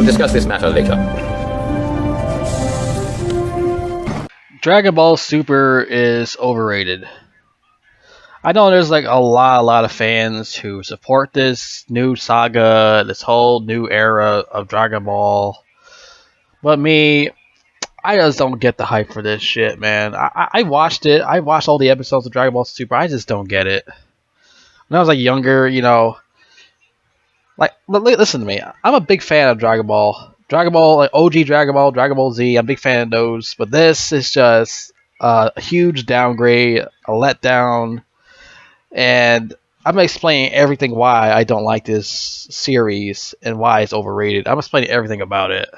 will discuss this matter later. Dragon Ball Super is overrated. I know there's like a lot of fans who support this new saga, this whole new era of Dragon Ball. But me, I just don't get the hype for this shit, man. I watched it. I watched all the episodes of Dragon Ball Super. I just don't get it. When I was like younger, listen to me. I'm a big fan of Dragon Ball. Dragon Ball, like OG Dragon Ball, Dragon Ball Z. I'm a big fan of those. But this is just a huge downgrade, a letdown. And I'm explaining everything why I don't like this series and why it's overrated. I'm explaining everything about it.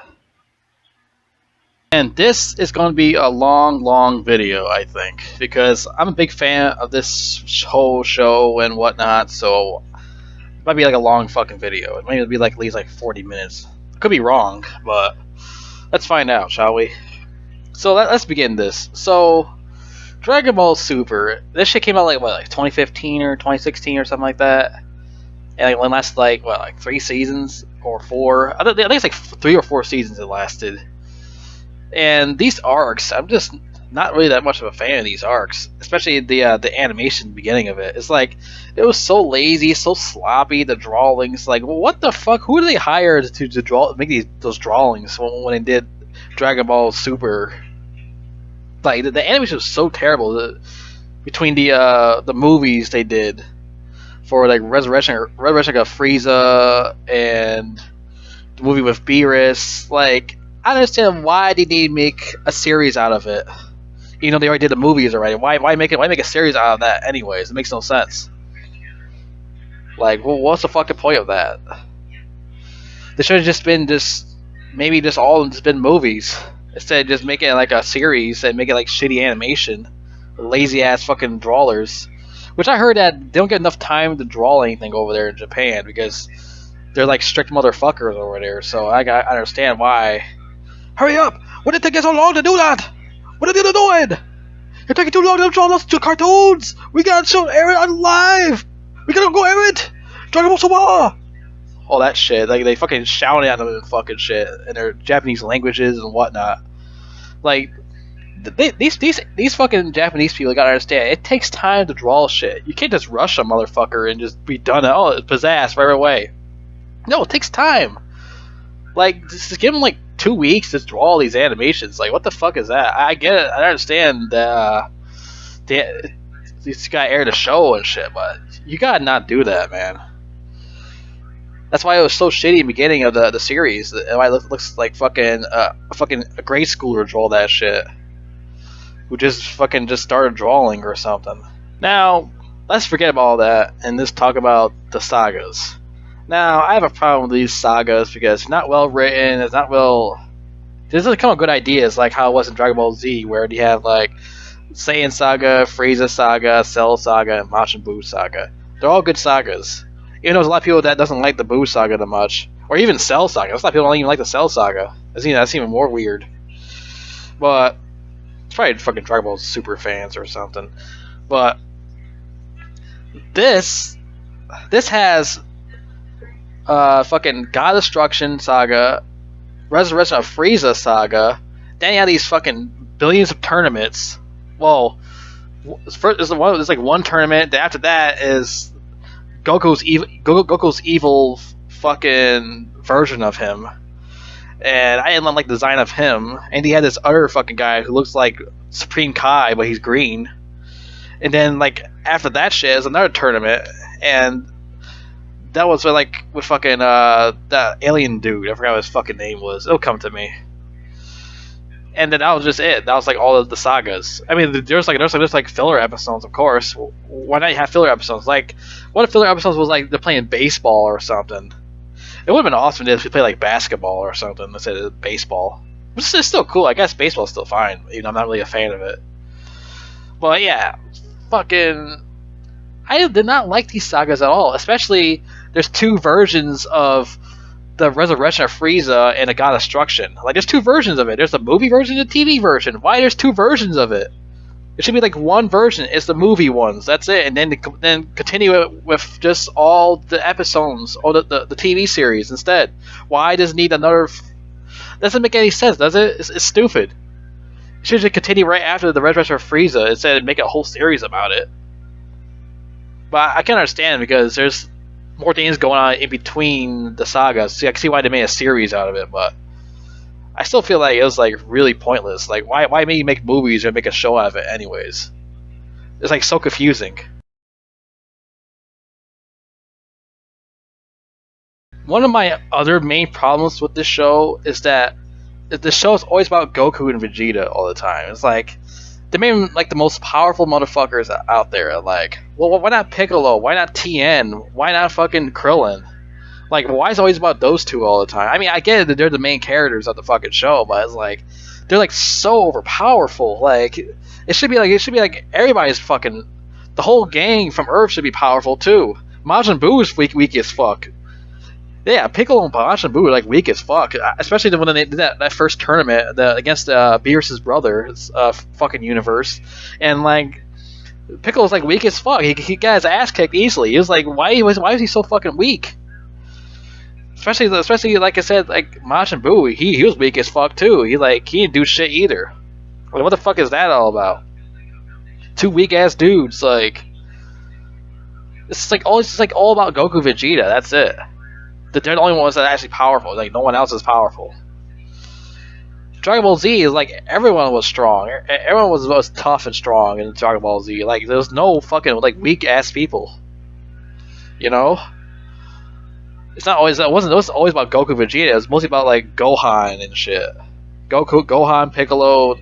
And this is going to be a long video, I think, because I'm a big fan of this whole show and whatnot, so it might be like a long fucking video. It might be like at least like 40 minutes. Could be wrong, but let's find out, shall we? So let's begin this. So, Dragon Ball Super, this shit came out like 2015 or 2016 or something like that, and it lasted like 3 seasons or 4. I think it's like 3 or 4 seasons it lasted. And these arcs, I'm just not really that much of a fan of these arcs, especially the animation beginning of it. It's like it was so lazy, so sloppy. The drawings, like, what the fuck? Who did they hire to draw, make those drawings when they did Dragon Ball Super? Like the animation was so terrible. Between the movies they did for like Resurrection of Frieza and the movie with Beerus, like, I don't understand why they need to make a series out of it. You know, they already did the movies already. Why make a series out of that anyways? It makes no sense. Like, well, what's the fucking point of that? They should have just been maybe all been movies instead of just making it like a series and make it like shitty animation, lazy ass fucking drawers. Which I heard that they don't get enough time to draw anything over there in Japan because they're like strict motherfuckers over there. So I understand why. Hurry up! What did it take so long to do that? What are they doing? You're taking too long to draw those 2 cartoons! We gotta air it on live! We gotta go air it! Dragon Ball Super! All that shit. Like, they fucking shouting at them and fucking shit in their Japanese languages and whatnot. Like, these fucking Japanese people gotta understand, it takes time to draw shit. You can't just rush a motherfucker and just be done. Oh, it's pizzazz right away. No, it takes time. Like, just give them like 2 weeks to draw all these animations. Like, what the fuck is that? I get it. I understand that these guys aired a show and shit, but you gotta not do that, man. That's why it was so shitty in the beginning of the series. Why it looks like a grade schooler draw that shit, who just started drawing or something. Now, let's forget about all that and just talk about the sagas. Now, I have a problem with these sagas because it's not well written, it doesn't come with good ideas like how it was in Dragon Ball Z, where you have like Saiyan Saga, Frieza Saga, Cell Saga, and Majin Buu Saga. They're all good sagas. Even though there's a lot of people that doesn't like the Buu Saga that much, or even Cell Saga. There's a lot of people that don't even like the Cell Saga. That's even more weird. But it's probably fucking Dragon Ball Super fans or something. But this has fucking God Destruction Saga, Resurrection of Frieza Saga. Then you have these fucking billions of tournaments. Well, first there's like one tournament. Then after that is Goku's evil fucking version of him. And I didn't like the design of him. And he had this other fucking guy who looks like Supreme Kai, but he's green. And then like after that shit is another tournament, and that was with fucking that alien dude. I forgot what his fucking name was. It'll come to me. And then that was just it. That was like all of the sagas. I mean, there's filler episodes, of course. Why not have filler episodes? Like, what if filler episodes was like they're playing baseball or something? It would have been awesome if we played like basketball or something instead of baseball. Which is still cool. I guess baseball's still fine, even though I'm not really a fan of it. But yeah, fucking, I did not like these sagas at all. Especially, there's 2 versions of the Resurrection of Frieza and the God Destruction. Like, there's 2 versions of it. There's the movie version and the TV version. Why there's 2 versions of it? It should be like one version. It's the movie ones. That's it, and then continue it with just all the episodes or the TV series instead. Why does it need another? Doesn't make any sense, does it? It's stupid. It should just continue right after the Red Dress for Frieza instead of make a whole series about it. But I can understand because there's more things going on in between the sagas. See, I can see why they made a series out of it, but I still feel like it was like really pointless. Like, why make movies or make a show out of it anyways? It's like so confusing. One of my other main problems with this show is that the show is always about Goku and Vegeta all the time. It's like they made them like the most powerful motherfuckers out there. Like, well, why not Piccolo? Why not Tien? Why not fucking Krillin? Like, why is it always about those two all the time? I mean, I get it that they're the main characters of the fucking show, but it's like they're like so overpowerful. Like, it should be like everybody's fucking the whole gang from Earth should be powerful too. Majin Buu is weak as fuck. Yeah, Piccolo and Majin Buu are like weak as fuck, especially when they did that first tournament against Beerus's brother, fucking universe, and like Piccolo's like weak as fuck. He got his ass kicked easily. He was like, why was he so fucking weak? Especially like I said, like Majin Buu, he was weak as fuck too. He didn't do shit either. Like, what the fuck is that all about? Two weak ass dudes. Like, it's just all about Goku Vegeta. That's it. They're the only ones that are actually powerful. Like, no one else is powerful. Dragon Ball Z is like everyone was strong. Everyone was tough and strong in Dragon Ball Z. Like, there was no fucking like weak ass people. You know. It's not always. It was always about Goku Vegeta. It was mostly about like Gohan and shit. Gohan, Piccolo.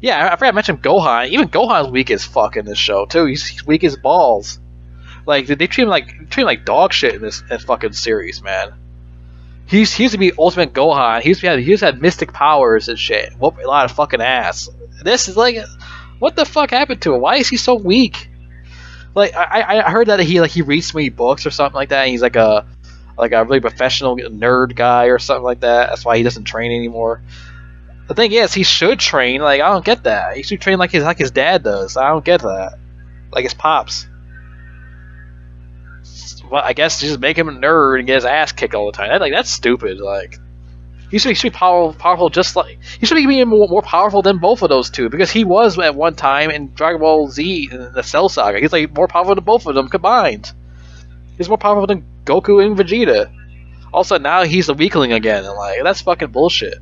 Yeah, I forgot to mention Gohan. Even Gohan's weak as fuck in this show too. He's weak as balls. Like, they treat him like dog shit in this fucking series, man. He used to be Ultimate Gohan. He used to have mystic powers and shit. Whoop a lot of fucking ass. This is like, what the fuck happened to him? Why is he so weak? Like, I heard that he reads so many books or something like that. And he's like a really professional nerd guy or something like that. That's why he doesn't train anymore. The thing is, he should train. Like, I don't get that. He should train like his dad does. I don't get that. Like his pops. Well, I guess just make him a nerd and get his ass kicked all the time. That's stupid. Like, he should be powerful just like he should be more powerful than both of those two because he was at one time in Dragon Ball Z in the Cell Saga. He's like more powerful than both of them combined. He's more powerful than Goku and Vegeta. Also, now he's a weakling again, and like that's fucking bullshit.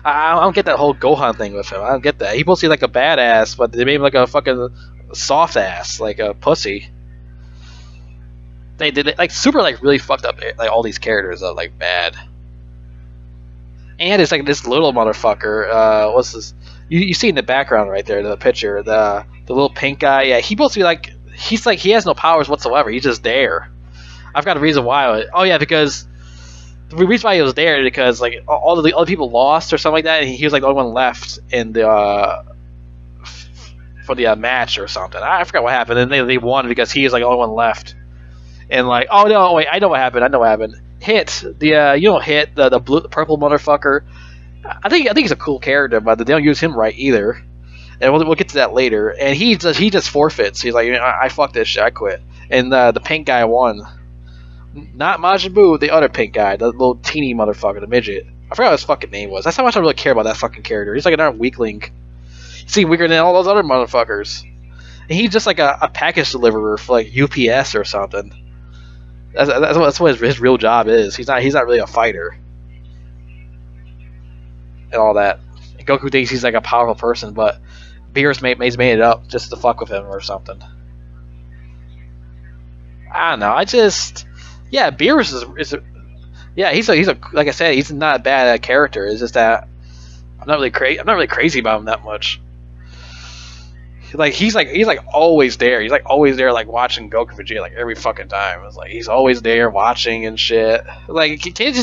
I don't get that whole Gohan thing with him. I don't get that. He's supposed to be like a badass, but they made him like a fucking soft ass, like a pussy. They did like Super like really fucked up like all these characters are like bad. And it's like this little motherfucker. What's this? You see in the background right there, the picture, the little pink guy. Yeah, he's supposed to be like he has no powers whatsoever. He's just there. I've got a reason why. Oh yeah, because the reason why he was there is because like all of the other people lost or something like that, and he was like the only one left in the for the match or something. I forgot what happened, and they won because he was like the only one left. And like, oh no, wait, I know what happened. Hit Hit the purple motherfucker. I think he's a cool character, but they don't use him right either. And we'll get to that later. And he just forfeits. He's like, I fuck this shit, I quit. And the pink guy won. Not Majin Buu, the other pink guy, the little teeny motherfucker, the midget. I forgot what his fucking name was. That's how much I really care about that fucking character. He's like another weakling. He's weaker than all those other motherfuckers. And he's just like a package deliverer for like UPS or something. That's what his real job is. He's not really a fighter and all that. And Goku thinks he's like a powerful person, but Beerus made it up just to fuck with him or something. I don't know. Beerus he's a like I said, he's not a bad character. It's just that I'm not really crazy about him that much. Like he's always there. He's like always there, like watching Goku Vegeta like every fucking time. It's like he's always there watching and shit. Like, can't it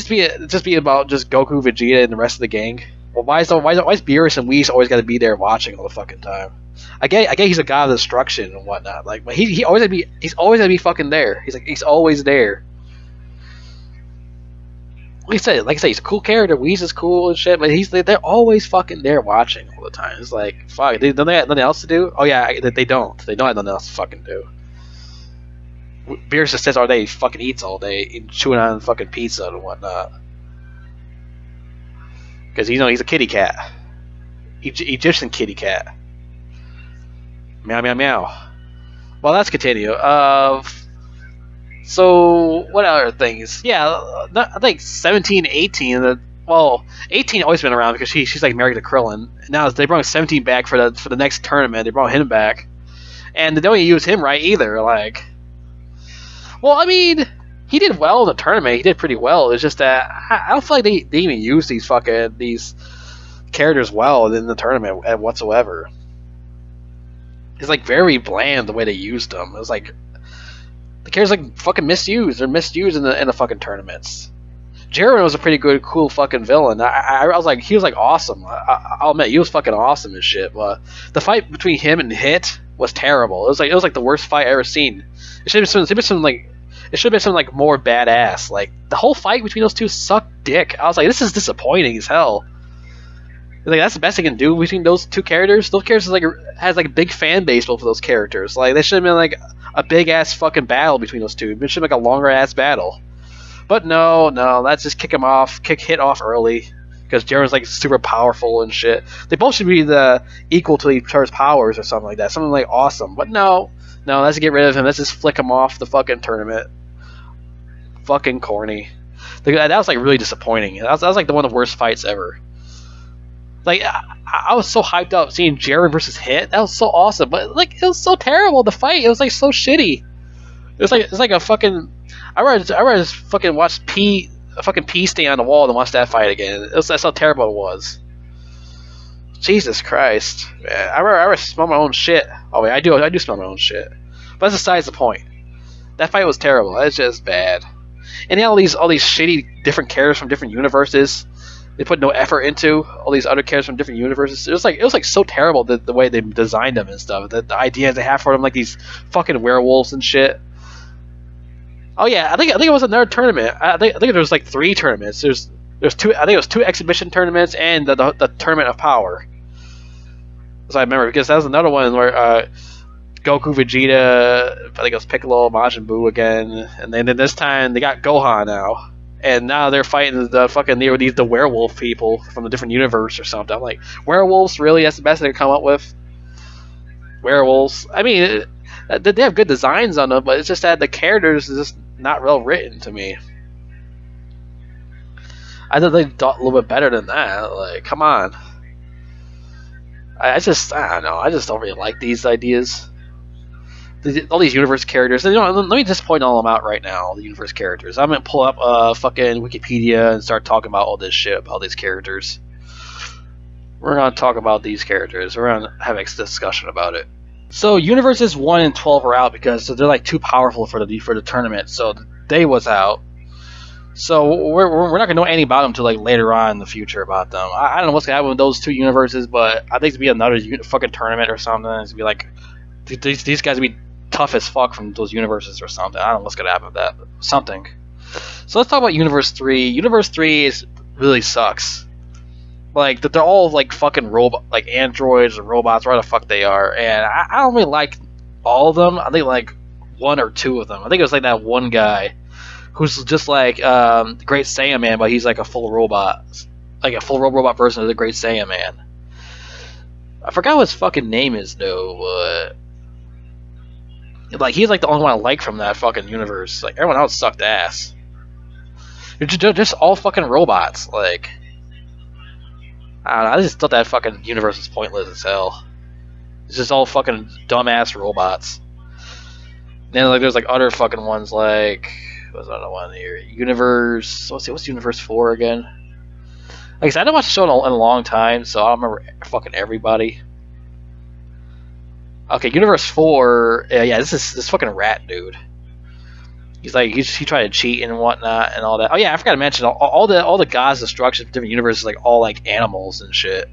just be about just Goku, Vegeta, and the rest of the gang? Well, why is Beerus and Whis always got to be there watching all the fucking time? I get he's a god of destruction and whatnot. Like, but he's always gonna be fucking there. He's always there. like I said, he's a cool character. Whis is cool and shit, but they're always fucking there watching all the time. It's like fuck, don't they have nothing else to do? Oh yeah, they don't. They don't have nothing else to fucking do. Beers just sits all day, fucking eats all day, chewing on fucking pizza and whatnot. Because he's a kitty cat, Egyptian kitty cat. Meow meow meow. Well, let's continue. So what other things? Yeah, I think 17, 18. Well, 18 always been around because she's like married to Krillin. Now they brought 17 back for the next tournament. They brought him back, and they don't even use him right either. Like, well, I mean, he did well in the tournament. He did pretty well. It's just that I don't feel like they even use these characters well in the tournament whatsoever. It's like very bland the way they used them. It was like the characters like fucking misused. They're misused in the fucking tournaments. Jiren was a pretty good, cool fucking villain. I was like, he was like awesome. I'll admit, he was fucking awesome as shit. But the fight between him and Hit was terrible. It was like the worst fight I ever seen. It should have been something like more badass. Like the whole fight between those two sucked dick. I was like, this is disappointing as hell. Like that's the best they can do between those two characters. Those characters has like a big fan base both of those characters. Like they should have been like a big ass fucking battle between those two. It should have been like a longer ass battle. But no, let's just kick Hit off early because Jiren's like super powerful and shit. They both should be equal to each other's powers or something like that. Something like awesome. But no, let's get rid of him. Let's just flick him off the fucking tournament. Fucking corny. That was like really disappointing. That was like one of the worst fights ever. Like I was so hyped up seeing Jiren versus Hit. That was so awesome, but like it was so terrible. The fight, it was like so shitty. It's like a fucking. I rather just fucking watch a fucking pee stay on the wall than watch that fight again. That's how terrible it was. Jesus Christ, man! I rather smell my own shit. Oh wait, I do smell my own shit. But that's besides the point. That fight was terrible. That's just bad. And then all these shitty different characters from different universes. They put no effort into all these other characters from different universes. It was like so terrible the way they designed them and stuff. The ideas they have for them, like these fucking werewolves and shit. Oh yeah, I think it was another tournament. I think there was like 3 tournaments. There's 2. I think it was 2 exhibition tournaments and the tournament of power. So I remember because that was another one where Goku, Vegeta, I think it was Piccolo, Majin Buu again, and then this time they got Gohan now. And now they're fighting the werewolf people from a different universe or something. I'm like, werewolves? Really? That's the best they can come up with? Werewolves? I mean, they have good designs on them, but it's just that the characters is just not well written to me. I thought they thought a little bit better than that. Like, come on. I don't know. I just don't really like these ideas. All these universe characters. Let me just point all them out right now. The universe characters. I'm gonna pull up fucking Wikipedia and start talking about all this shit about these characters. We're gonna talk about these characters. We're gonna have a discussion about it. So universes 1 and 12 are out because they're like too powerful for the tournament. So the day was out. So we're not gonna know anything about them until like later on in the future about them. I don't know what's gonna happen with those 2 universes, but I think it's gonna be another fucking tournament or something. It's gonna be like these guys will be tough as fuck from those universes or something. I don't know what's gonna happen with that. Something. So let's talk about Universe 3. Universe 3 really sucks. Like they're all like fucking like androids or robots, whatever the fuck they are, and I don't really like all of them. I think like 1 or 2 of them. I think it was like that one guy who's just like Great Saiyan Man, but he's like a full robot, like a full robot version of the Great Saiyan Man. I forgot what his fucking name is though, but like he's like the only one I like from that fucking universe. Like everyone else sucked ass. They're just all fucking robots. Like I don't know. I just thought that fucking universe was pointless as hell. It's just all fucking dumbass robots. And then like there's like other fucking ones like what's another one here? Universe. What's Universe 4 again? Like I said, I didn't watch the show in a long time, so I don't remember fucking everybody. Okay, Universe 4. Yeah, this fucking rat dude. He's like he tried to cheat and whatnot and all that. Oh yeah, I forgot to mention all the gods' destruction of different universes, like all like animals and shit.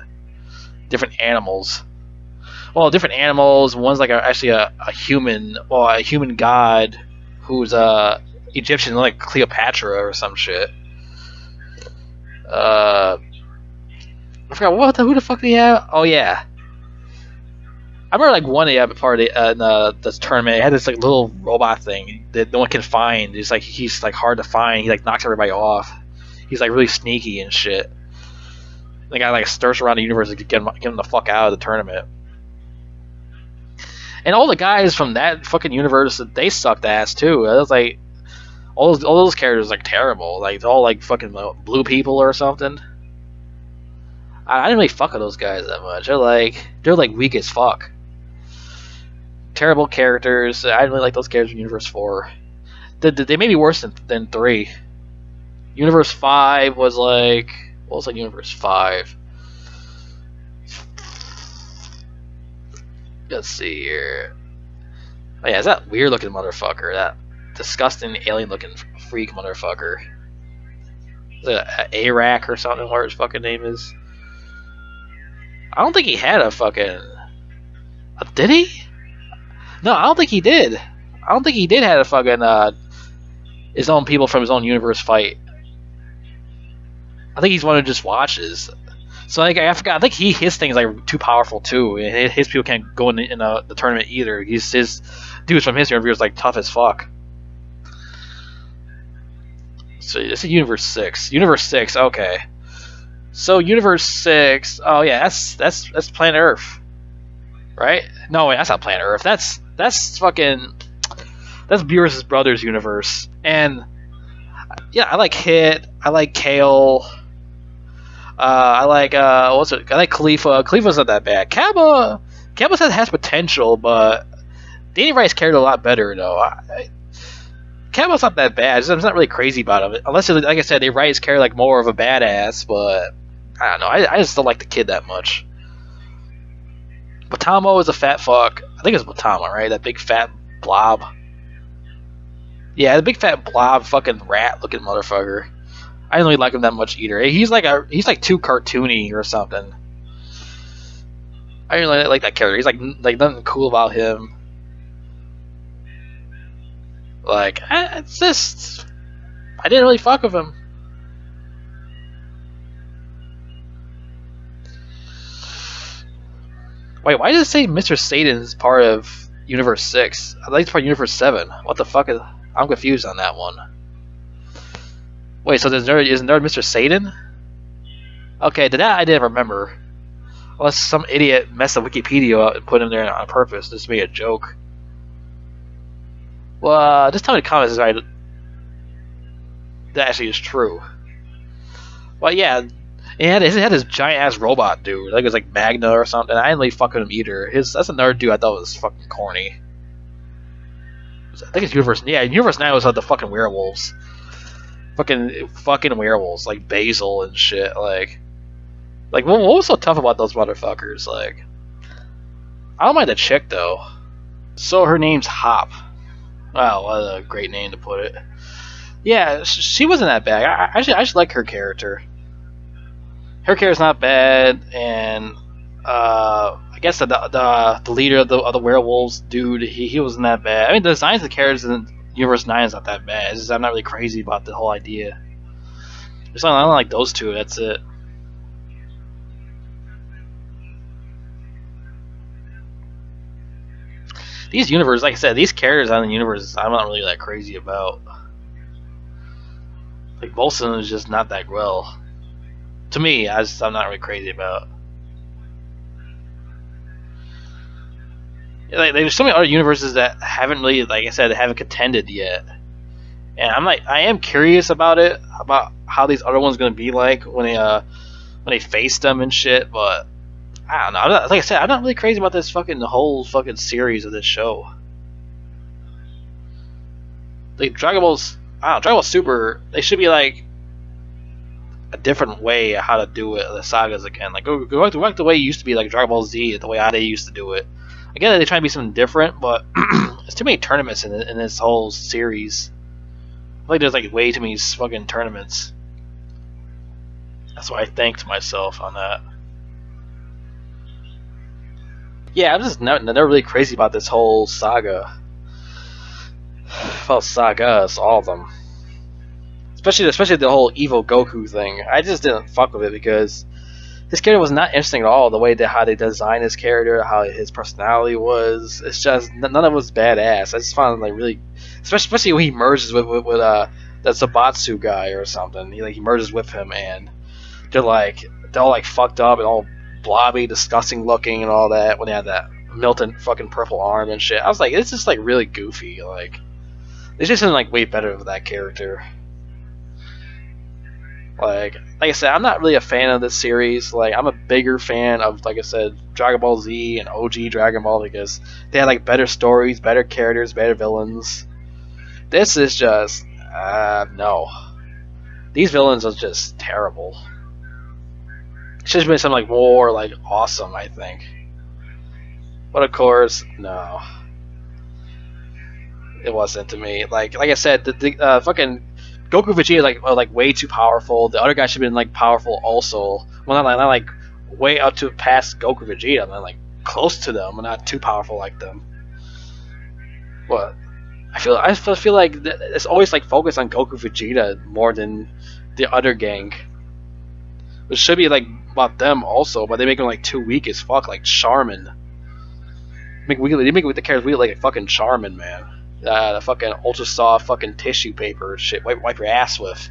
Different animals. Well, different animals. One's like actually a human, well, a human god who's Egyptian, like Cleopatra or some shit. Uh, I forgot who the fuck did he have? Oh yeah, I remember like one part in this tournament. It had this like little robot thing that no one can find. He's like hard to find. He like knocks everybody off. He's like really sneaky and shit. The guy like stirs around the universe to get him the fuck out of the tournament. And all the guys from that fucking universe, they sucked ass too. It was like all those characters like terrible. Like they're all like fucking blue people or something. I didn't really fuck with those guys that much. They're like weak as fuck. Terrible characters. I didn't really like those characters in Universe 4. They may be worse than 3. Universe 5 was like... What was like Universe 5? Let's see here. Oh yeah, is that weird looking motherfucker? That disgusting alien looking freak motherfucker. Is it Arak or something? What his fucking name is? I don't think he had a fucking... Did he? No, I don't think he did. I don't think he did have a fucking his own people from his own universe fight. I think he's one who just watches. So like I forgot. I think his thing is like too powerful too, and his people can't go in the tournament either. His dudes from his universe like tough as fuck. So this is Universe 6. Universe 6. Okay. So Universe 6. Oh yeah, that's Planet Earth, right? No, wait, that's not Planet Earth. That's fucking... That's Beerus' brother's universe. And yeah, I like Hit. I like Kale. I like what's it? I like Khalifa. Khalifa's not that bad. Kaba has potential, but Danny Rice carried a lot better though. Kaba's not that bad. I'm not really crazy about him, unless like I said, they Rice carry like more of a badass. But I don't know. I just don't like the kid that much. Batamo is a fat fuck. I think it's Batama, right? That big fat blob. Yeah, the big fat blob fucking rat looking motherfucker. I didn't really like him that much either. He's like too cartoony or something. I didn't really like that character. He's like nothing cool about him. Like it's just I didn't really fuck with him. Wait, why does it say Mr. Satan is part of Universe 6? I think it's part of Universe 7. What the fuck is... I'm confused on that one. Wait, so isn't there Mr. Satan? Okay, that I didn't remember. Unless some idiot messed the Wikipedia up and put him there on purpose just to make a joke. Well, just tell me in the comments if that actually is true. Well, yeah, he had this giant ass robot dude. Like it was like Magna or something. I didn't really fuck with him either. That's another dude I thought was fucking corny. I think it's Universe. Yeah, Universe 9 was like the fucking werewolves. Fucking werewolves, like Basil and shit. Like what was so tough about those motherfuckers? Like, I don't mind the chick though. So her name's Hop. Wow, what a great name to put it. Yeah, she wasn't that bad. I actually like her character. Her character's not bad, and I guess the leader of the werewolves dude, he wasn't that bad. I mean, the designs of the characters in Universe 9 is not that bad. It's just I'm not really crazy about the whole idea. I don't like those two. That's it. These universes, like I said, these characters on the universe, I'm not really that crazy about. Like Volson is just not that well. To me, I'm not really crazy about. Like, there's so many other universes that haven't really, like I said, haven't contended yet, and I am curious about it, about how these other ones gonna be like when they face them and shit. But I don't know. Like I said, I'm not really crazy about this the whole fucking series of this show. Like Dragon Ball's, I don't know, Dragon Ball Super, they should be like a different way of how to do it, the sagas again. Like go back the way it used to be, like Dragon Ball Z, the way how they used to do it. Again, they try to be something different, but there's too many tournaments in this whole series. I feel like there's like way too many fucking tournaments. That's why I thanked myself on that. Yeah, I'm just never really crazy about this whole saga. Well, sagas, all of them. especially the whole evil Goku thing. I just didn't fuck with it because his character was not interesting at all. The way that how they designed his character, how his personality was, it's just none of it was badass. I just found it like really, especially when he merges with that Sabatsu guy or something. He merges with him and they're all like fucked up and all blobby, disgusting looking and all that when they had that Milton fucking purple arm and shit. I was like, it's just like really goofy. Like they just didn't like way better with that character. Like I said, I'm not really a fan of this series. Like I'm a bigger fan of, like I said, Dragon Ball Z and OG Dragon Ball because they had like better stories, better characters, better villains. This is just no. These villains are just terrible. It should have been something like more like awesome, I think. But of course, no, it wasn't to me. Like I said, the fucking Goku Vegeta are like way too powerful. The other guys should have been like powerful also. Well, not like way up to past Goku Vegeta, but like close to them, but not too powerful like them. But I feel like it's always like focused on Goku Vegeta more than the other gang, which should be like about them also. But they make them like too weak as fuck, like Charmin. They make the characters weak like a fucking Charmin, man. The fucking ultra soft fucking tissue paper shit. Wipe your ass with.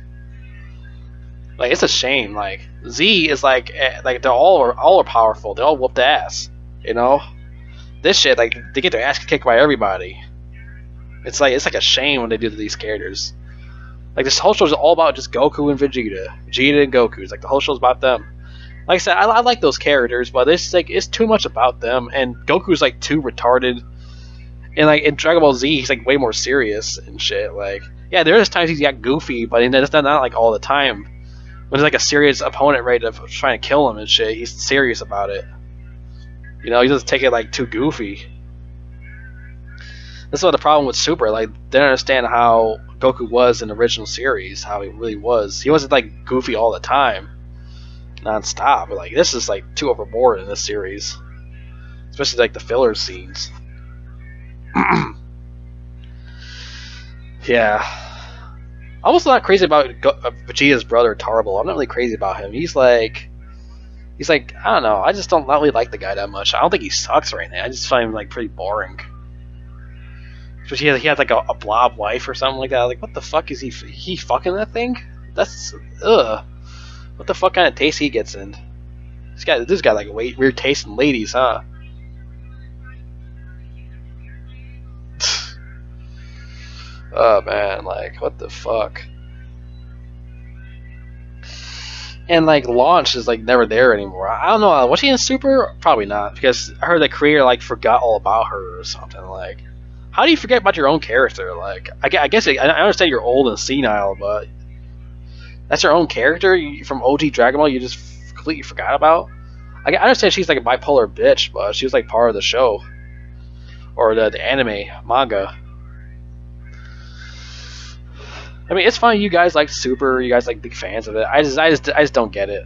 Like it's a shame. Like Z is like they're all are powerful. They all whooped ass. You know, this shit like they get their ass kicked by everybody. It's like a shame when they do these characters. Like this whole show is all about just Goku and Vegeta and Goku. It's like the whole show's about them. Like I said, I like those characters, but it's too much about them, and Goku's like too retarded. And like in Dragon Ball Z, he's like way more serious and shit. Like, yeah, there's times he's got goofy, but it's not like all the time. When there's like a serious opponent ready to trying to kill him and shit, he's serious about it. You know, he doesn't take it like too goofy. That's what the problem with Super. Like, they don't understand how Goku was in the original series, how he really was. He wasn't like goofy all the time, non-stop. But like this is like too overboard in this series, especially like the filler scenes. Yeah, I'm also not crazy about Vegeta's brother Tarble. I'm not really crazy about him. He's like I don't know. I just don't really like the guy that much. I don't think he sucks right now. I just find him like pretty boring. Especially he had like a blob wife or something like that. Like what the fuck is he fucking that thing? That's ugh. What the fuck kind of taste he gets in? This guy like weird taste in ladies, huh? Oh man, like what the fuck? And like Launch is like never there anymore. I don't know. Was she in Super? Probably not, because I heard the creator like forgot all about her or something. Like, how do you forget about your own character? Like, I guess I understand you're old and senile, but that's your own character from OG Dragon Ball. You just completely forgot about. I understand she's like a bipolar bitch, but she was like part of the show or the anime manga. I mean, it's fine. You guys like Super. You guys like big fans of it. I just don't get it.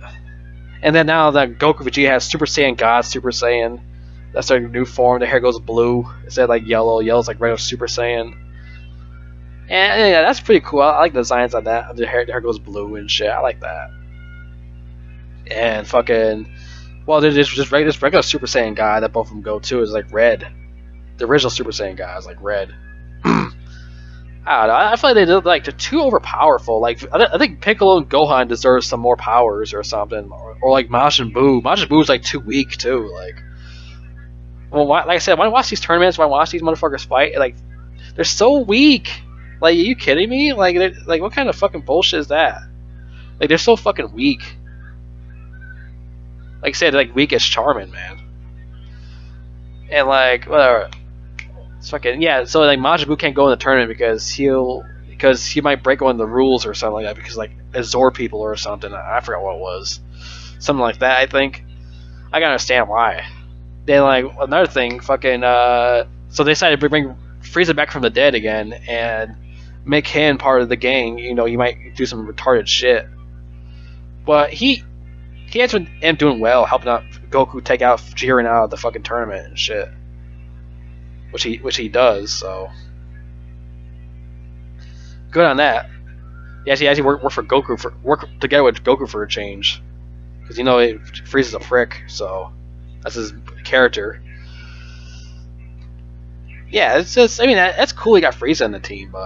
And then now that Goku Vegeta has Super Saiyan God, Super Saiyan, that's their new form. The hair goes blue instead of like yellow. Yellow's like regular Super Saiyan. And yeah, that's pretty cool. I like the designs on that. The hair goes blue and shit. I like that. And fucking, well, there's just regular Super Saiyan God that both of them go to is like red. The original Super Saiyan God is like red. I don't know. I feel like they're too overpowerful. Like I think Piccolo and Gohan deserve some more powers or something, or like Majin Buu. Majin Buu is like too weak too. Like, well, like I said, when I watch these tournaments, when I watch these motherfuckers fight, like they're so weak. Like, are you kidding me? Like, what kind of fucking bullshit is that? Like, they're so fucking weak. Like I said, like weak as Charmin, man. And like whatever. It's fucking yeah. So like Majin Buu can't go in the tournament because he might break one of the rules or something like that because like absorb people or something. I forgot what it was. Something like that. I think. I can understand why. Then like another thing, fucking. So they decided to bring Frieza back from the dead again and make him part of the gang. You know, he might do some retarded shit, but he actually ended up doing well, helping out Goku take out Jiren out of the fucking tournament and shit. Which he does, so good on that. He actually work for Goku for work together with Goku for a change, because Frieza's a prick, so that's his character. Yeah, it's just that's cool. He got Frieza in the team, but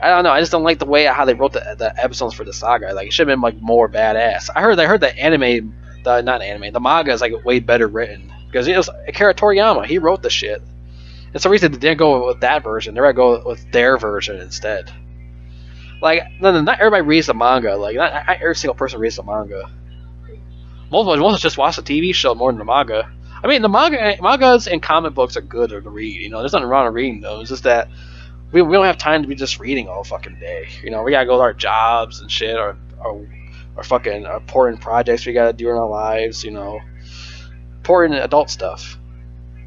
I don't know. I just don't like the way how they wrote the episodes for the saga. Like it should have been like more badass. I heard the anime, the manga is like way better written because it was Akira Toriyama. He wrote the shit. And some reason they didn't go with that version. They're gonna go with their version instead. Like not everybody reads the manga. Like not every single person reads the manga. Most of us just watch the TV show more than the manga. I mean, the mangas and comic books are good to read. There's nothing wrong with reading those. It's just that we don't have time to be just reading all fucking day. We gotta go to our jobs and shit, or fucking important projects we gotta do in our lives. Important adult stuff.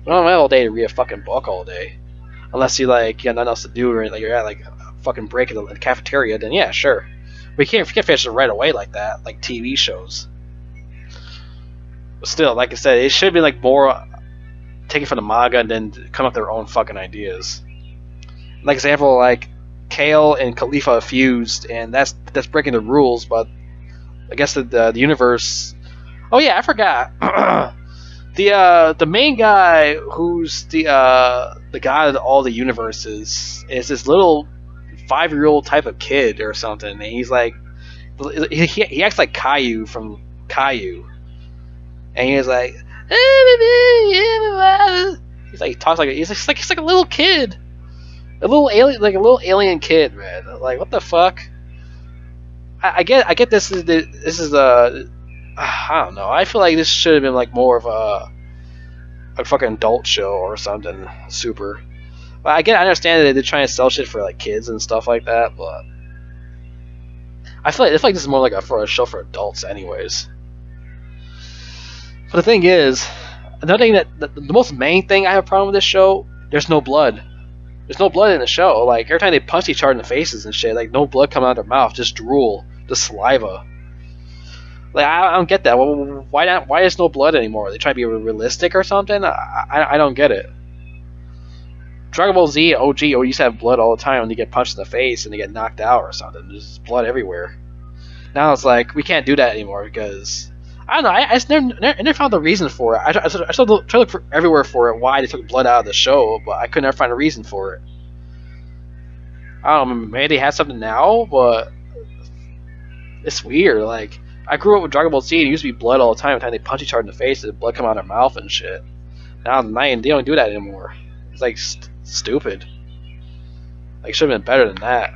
We don't have all day to read a fucking book all day, unless you got nothing else to do, or like you're at like a fucking break in the cafeteria. Then yeah, sure. We can't finish it right away like that, like TV shows. But still, like I said, it should be like more taken from the manga and then come up with their own fucking ideas. Like example, like Kale and Khalifa fused, and that's breaking the rules. But I guess the universe. Oh yeah, I forgot. The main guy who's the god of all the universes is this little 5-year-old type of kid or something, and he's like he acts like Caillou from Caillou, and he's like he talks like he's like a little kid. A little alien kid, man. Like, what the fuck? I get this is I don't know. I feel like this should have been like more of a fucking adult show or something. Super. But I understand that they're trying to sell shit for like kids and stuff like that, but I feel like this is more like a show for adults, anyways. But the thing is, another thing the most main thing I have a problem with this show, there's no blood. There's no blood in the show. Like every time they punch each other in the faces and shit, like no blood coming out of their mouth, just drool, just saliva. Like I don't get that. Well, why not? Why is no blood anymore? Are they trying to be realistic or something? I don't get it. Dragon Ball Z OG used to have blood all the time when you get punched in the face and you get knocked out or something. There's blood everywhere. Now it's like we can't do that anymore because I don't know. I just never found the reason for it. I tried to look everywhere for it, why they took blood out of the show, but I could never find a reason for it. I don't know, maybe they had something now, but it's weird. Like, I grew up with Dragon Ball Z, and it used to be blood all the time. Every time they punch each other in the face, and blood come out of their mouth and shit. Now they don't do that anymore. It's like stupid. Like, it should have been better than that.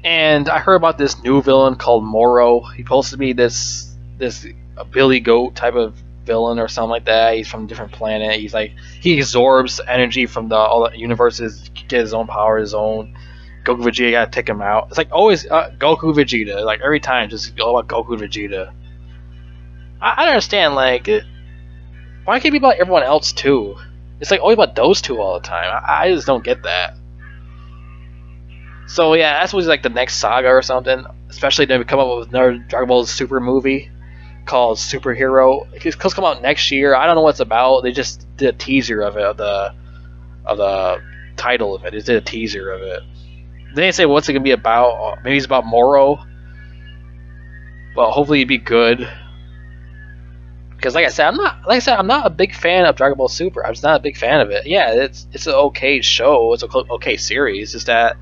And I heard about this new villain called Moro. He's supposed to be this Billy Goat type of villain or something like that. He's from a different planet. He's like he absorbs energy from all the universes, get his own power, his own. Goku Vegeta gotta take him out. It's like always Goku Vegeta. Like every time, just all about Goku Vegeta. I don't understand. Like, why can't it be about everyone else too? It's like always about those two all the time. I just don't get that. So yeah, that's what's like the next saga or something. Especially then we come up with another Dragon Ball Super movie called Superhero. It's supposed to come out next year. I don't know what it's about. They just did a teaser of it, of the title of it. They did a teaser of it. They didn't say what's it gonna be about. Maybe it's about Moro. But hopefully it'd be good. Because like I said, I'm not a big fan of Dragon Ball Super. I'm just not a big fan of it. Yeah, it's an okay show. It's an okay series. It's just that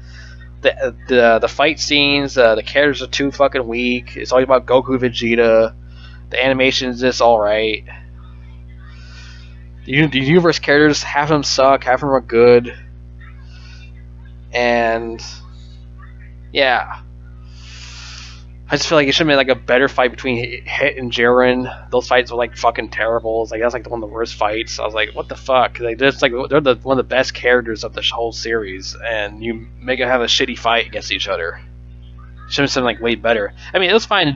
the fight scenes, the characters are too fucking weak. It's always about Goku Vegeta. The animation is just alright. The universe characters, half of them suck, half of them are good. And yeah, I just feel like it should have been like a better fight between Hit and Jiren. Those fights were like fucking terrible. It's like that's like one of the worst fights. I was like, what the fuck? Like they're one of the best characters of the whole series, and you make them have a shitty fight against each other. Should have been like way better. I mean, it was fine.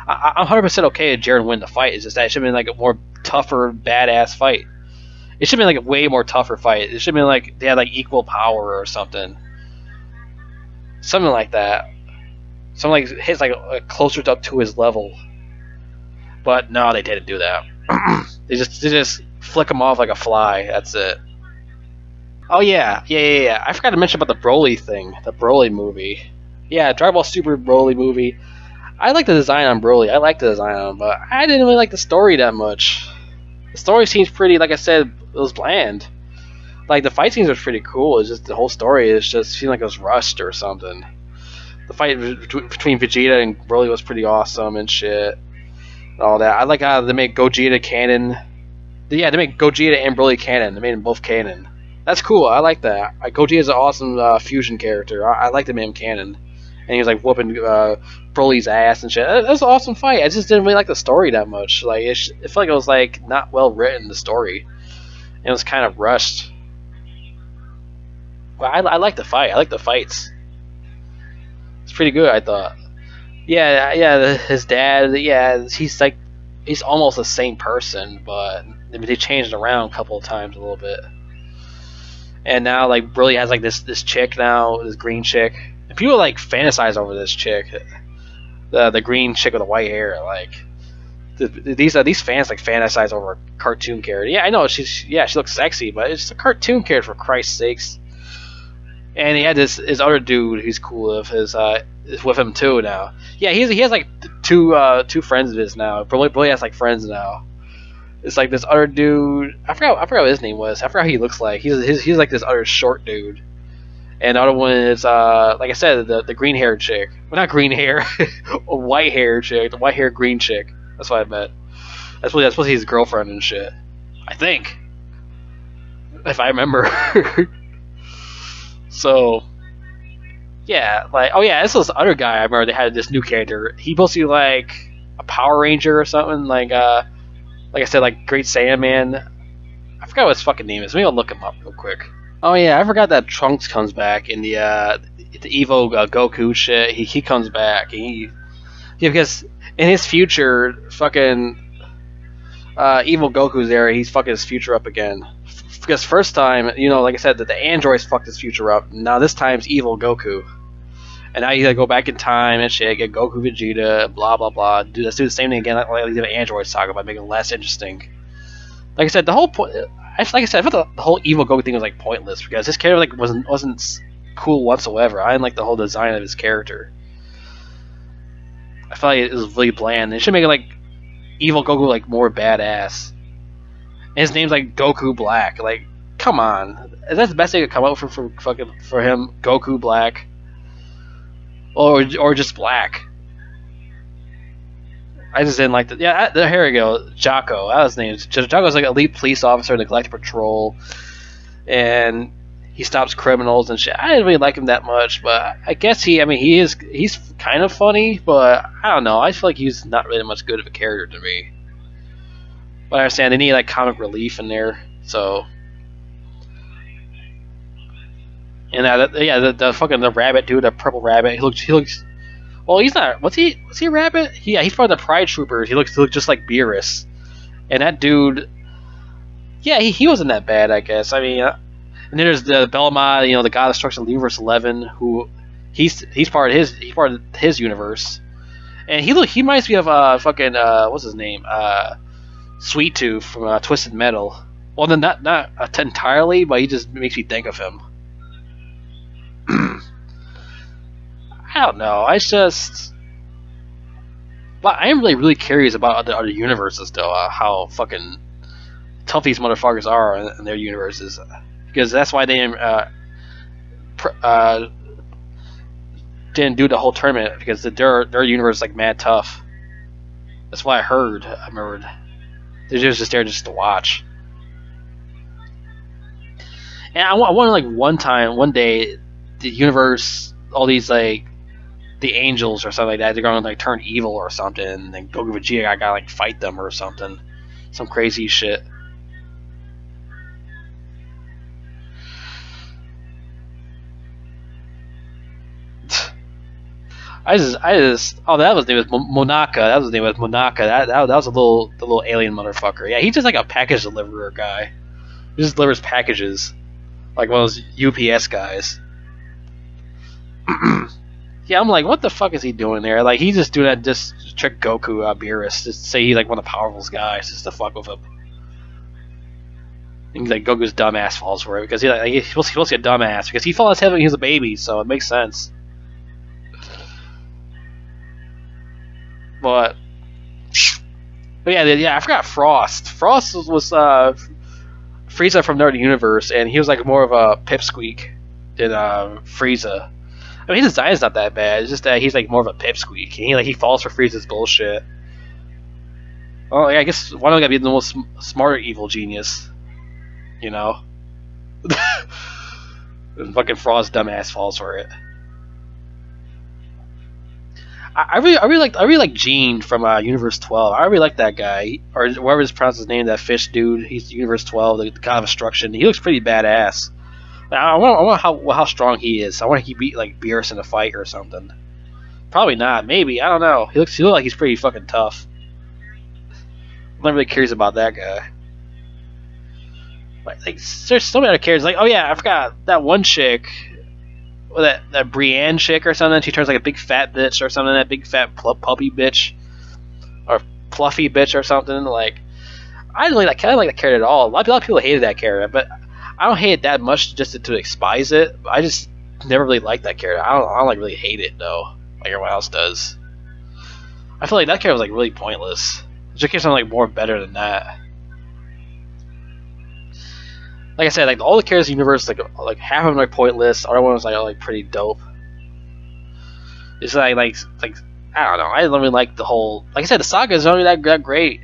I'm 100% okay if Jiren win the fight. It's just that it should have been like a more tougher, badass fight. It should have been like a way more tougher fight. It should have been like they had like equal power or something. Something like that. Something like his like closer up to his level. But no, they didn't do that. They just flick him off like a fly. That's it. Oh yeah. I forgot to mention about the Broly thing, the Broly movie. Yeah, Dragon Ball Super Broly movie. I like the design on Broly. I like the design on him, but I didn't really like the story that much. The story seems pretty, like I said, it was bland. Like the fight scenes are pretty cool. It's just the whole story is just feeling like it was rushed or something. The fight between Vegeta and Broly was pretty awesome and shit. And all that. I like how they make Gogeta canon. Yeah, they make Gogeta and Broly canon. They made them both canon. That's cool. I like that. Gogeta is an awesome fusion character. I like to make him canon. And he was like whooping Broly's ass and shit. That was an awesome fight. I just didn't really like the story that much. Like it felt like it was like not well written. The story. And it was kind of rushed. But I like the fight. I like the fights. It's pretty good. I thought. Yeah. His dad. Yeah, he's almost the same person, but they changed it around a couple of times a little bit. And now like Broly has like this chick now, this green chick. And people like fantasize over this chick, the green chick with the white hair. Like these fans like fantasize over a cartoon character. Yeah, I know she looks sexy, but it's a cartoon character for Christ's sakes. And he had his other dude who's cool is with him too now. Yeah, he has like two friends of his now. Broly has like friends now. It's like this other dude. I forgot what his name was. I forgot what he looks like. He's like this other short dude. And the other one is like I said, the green haired chick. Well, not green hair, a white hair chick. The white hair green chick. That's what I meant. That's supposed to be his girlfriend and shit. I think, if I remember. So yeah, like oh yeah, this was the other guy. I remember they had this new character. He supposed to be like a Power Ranger or something. Like I said, like Great Saiyan Man. I forgot what his fucking name is. Maybe I'll look him up real quick. Oh yeah, I forgot that Trunks comes back in the Evo Goku shit. He comes back. Because in his future, fucking evil Goku's there. He's fucking his future up again. Because first time, like I said, that the androids fucked his future up. Now this time it's evil Goku. And now you gotta go back in time and shit, get Goku, Vegeta, blah blah blah. Let's do the same thing again, like the Android saga, by making it less interesting. Like I said, the whole point. Like I said, I thought the whole evil Goku thing was like pointless because his character like wasn't cool whatsoever. I didn't like the whole design of his character. I felt like it was really bland. They should make it like evil Goku like more badass. And his name's like Goku Black. Like, come on, that's the best they could come up for him. Goku Black. Or just black. I just didn't like that. Yeah, here we go. Jocko. That was his name. Jocko's like elite police officer in the Galactic Patrol, and he stops criminals and shit. I didn't really like him that much, but I guess he's kind of funny, but I don't know. I feel like he's not really much good of a character to me. But I understand they need like comic relief in there, so. And the fucking the rabbit dude, the purple rabbit. He looks. Well, he's not. Was he a rabbit? Yeah, he's part of the Pride Troopers. He looks just like Beerus. And that dude. Yeah, he wasn't that bad, I guess. I mean, and then there's the Belmont, the God of Destruction, of the Universe 11, who he's part of his universe. And he reminds me of fucking what's his name? Sweet Tooth from Twisted Metal. Well, then not entirely, but he just makes me think of him. I don't know. I am really curious about the other universes, though. How fucking tough these motherfuckers are in their universes, because that's why they didn't do the whole tournament, because their universe is like mad tough. That's what I heard. I remember they're just there just to watch. And I want like one day, the universe, all these like the angels or something like that, they're going to like turn evil or something, and then Goku Vegeta I gotta like fight them or something, some crazy shit. I just oh, that was his name was Monaka. That was his name was Monaka. That was the little alien motherfucker. Yeah, he's just like a package deliverer guy. He just delivers packages, like one of those UPS guys. Yeah, I'm like, what the fuck is he doing there? Like, he's just doing that just to trick Goku, Beerus, just to say he's like one of the powerful guys, just to fuck with him. And like Goku's dumbass falls for it because he's supposed to be a dumbass because he fell his head when he was a baby, so it makes sense. But yeah, I forgot Frost. Frost was Frieza from another universe, and he was like more of a pipsqueak than Frieza. I mean, his design's not that bad. It's just that he's like more of a pipsqueak. He falls for Frieza's bullshit. Oh yeah, I guess one of them gotta be the most smarter evil genius. You know, and fucking Frost dumbass falls for it. I really like Gene from Universe 12. I really like that guy, or whoever is pronounced his name. That fish dude. He's Universe 12, the God of Destruction. He looks pretty badass. I want how strong he is. I want he beat like Beerus in a fight or something. Probably not. Maybe I don't know. He looks like he's pretty fucking tough. I'm not really curious about that guy. Like there's so many other characters. Like, oh yeah, I forgot that one chick. That Brienne chick or something. She turns like a big fat bitch or something. That big fat puppy bitch or fluffy bitch or something. Like, I didn't really kind of like that character at all. A lot of people hated that character, but I don't hate it that much just to despise it. I just never really liked that character. I don't like really hate it though, like everyone else does. I feel like that character was like really pointless. There should be something like more better than that. Like I said, like all the characters in the universe, like half of them are pointless. Other ones are like pretty dope. It's like I don't know. I don't really like the whole. Like I said, the saga is not really that great.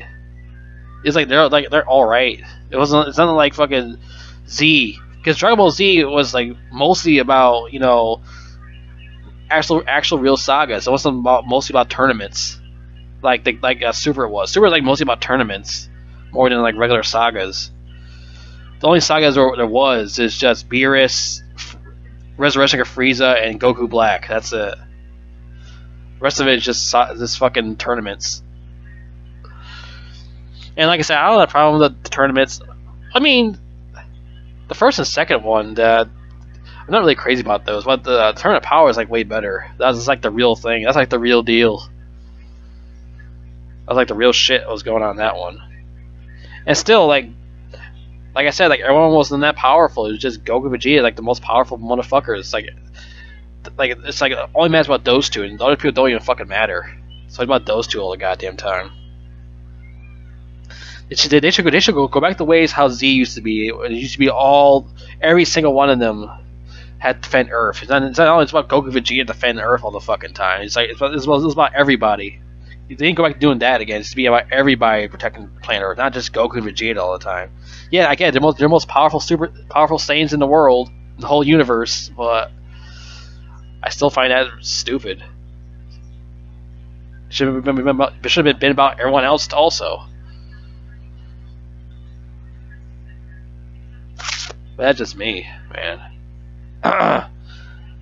It's like they're all right. It's nothing like fucking Z, because Dragon Ball Z was like mostly about actual real sagas. It wasn't mostly about tournaments, like Super was. Super was like mostly about tournaments more than like regular sagas. The only sagas there was is just Beerus, Resurrection of Frieza, and Goku Black. That's it. The rest of it is just fucking tournaments. And like I said, I don't have a problem with the tournaments. I mean, the first and second one, I'm not really crazy about those, but the Tournament of Power is like way better. That's like the real thing. That's like the real deal. That's like the real shit that was going on in that one. And still, like I said, like everyone wasn't that powerful. It was just Goku and Vegeta, like the most powerful motherfuckers. It's like it only matters about those two, and the other people don't even fucking matter. It's only about those two all the goddamn time. They should go back to ways how Z used to be. It used to be every single one of them had to defend Earth. It's not only about Goku and Vegeta defend Earth all the fucking time. It's about everybody. They didn't go back to doing that again. It's to be about everybody protecting planet Earth, not just Goku and Vegeta all the time. Yeah, I get it. They're most powerful, super powerful Saiyans in the world, the whole universe, but I still find that stupid. It should have been about everyone else also. But that's just me, man.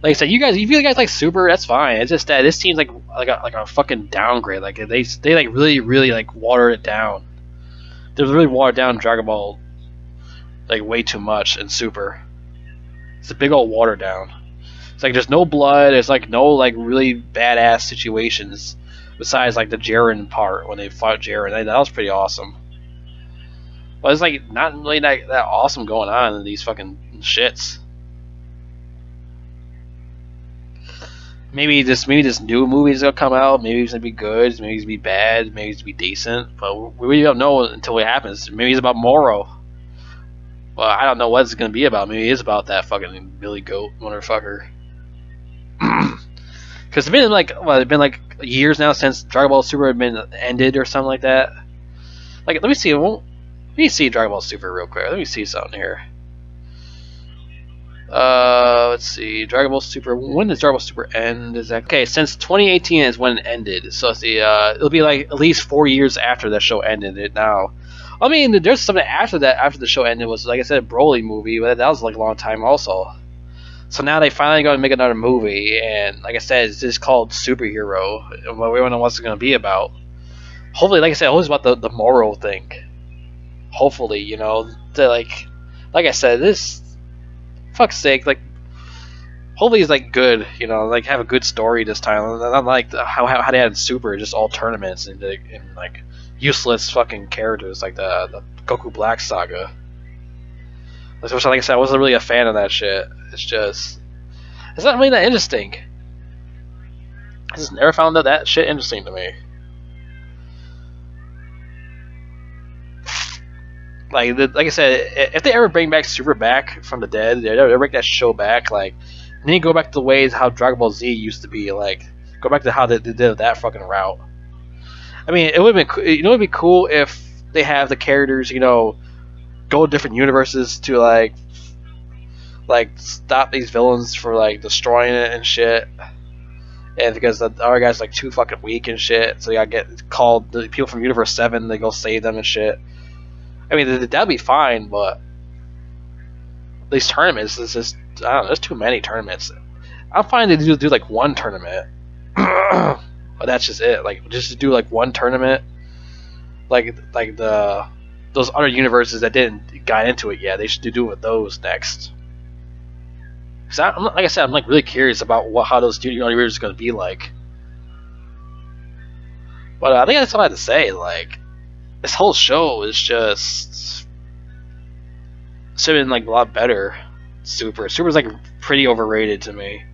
Like I said, if you guys like Super, that's fine. It's just that this seems like a fucking downgrade. Like they like really like watered it down. They really watered down Dragon Ball like way too much in Super. It's a big old water down. It's like there's no blood. There's like no like really badass situations besides like the Jiren part when they fought Jiren. That was pretty awesome. But it's like not really that awesome going on in these fucking shits. Maybe this new movie is gonna come out. Maybe it's gonna be good. Maybe it's gonna be bad. Maybe it's gonna be decent. But we really don't know until it happens. Maybe it's about Moro. Well, I don't know what it's gonna be about. Maybe it's about that fucking Billy Goat motherfucker. Because it's been like years now since Dragon Ball Super had been ended or something like that. Like, let me see Dragon Ball Super real quick. Let me see something here. Let's see. Dragon Ball Super. When does Dragon Ball Super end? Okay? Since 2018 is when it ended. So it'll be like at least 4 years after that show ended. Now, I mean, there's something after that. After the show ended was, like I said, a Broly movie, but that was like a long time also. So now they finally going to make another movie, and like I said, it's just called Superhero. And we don't know what it's going to be about. Hopefully, like I said, always about the moral thing. Hopefully, like I said, this. Fuck's sake, like, hopefully it's like good, like have a good story this time. Not like how they had in Super, just all tournaments and like useless fucking characters like the Goku Black saga. Which, like I said, I wasn't really a fan of that shit. It's not really that interesting. I just never found that shit interesting to me. Like I said, if they ever bring back Super back from the dead, they ever bring that show back, like, then you go back to the ways how Dragon Ball Z used to be, like, go back to how they did that fucking route. I mean, it would have been, it would be cool if they have the characters, go to different universes to like stop these villains for like destroying it and shit. And because the other guy's like too fucking weak and shit, so you gotta get called the people from Universe 7 to go save them and shit. I mean, that'd be fine, but these tournaments is just, I don't know, there's too many tournaments. I'm fine to do like one tournament, but that's just it. Like, just to do like one tournament, like those other universes that didn't got into it yet, they should do it with those next. Cause like I said, I'm like really curious about how those universes are gonna be like. But I think that's all I have to say. Like, this whole show is just should have been like a lot better. Super's like pretty overrated to me,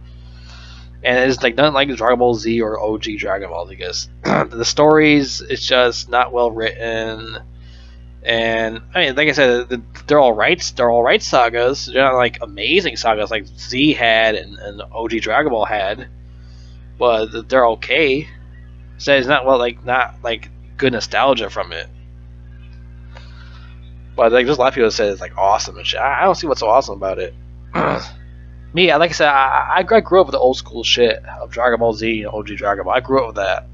and it's like nothing like Dragon Ball Z or OG Dragon Ball, because the stories, it's just not well written. And I mean, like I said, they're all right. They're all right sagas. They're not like amazing sagas like Z had and OG Dragon Ball had, but they're okay. So it's not not like good nostalgia from it. But like, there's a lot of people that say it's like awesome and shit. I don't see what's so awesome about it. Me, like I said, I grew up with the old school shit of Dragon Ball Z and OG Dragon Ball. I grew up with that.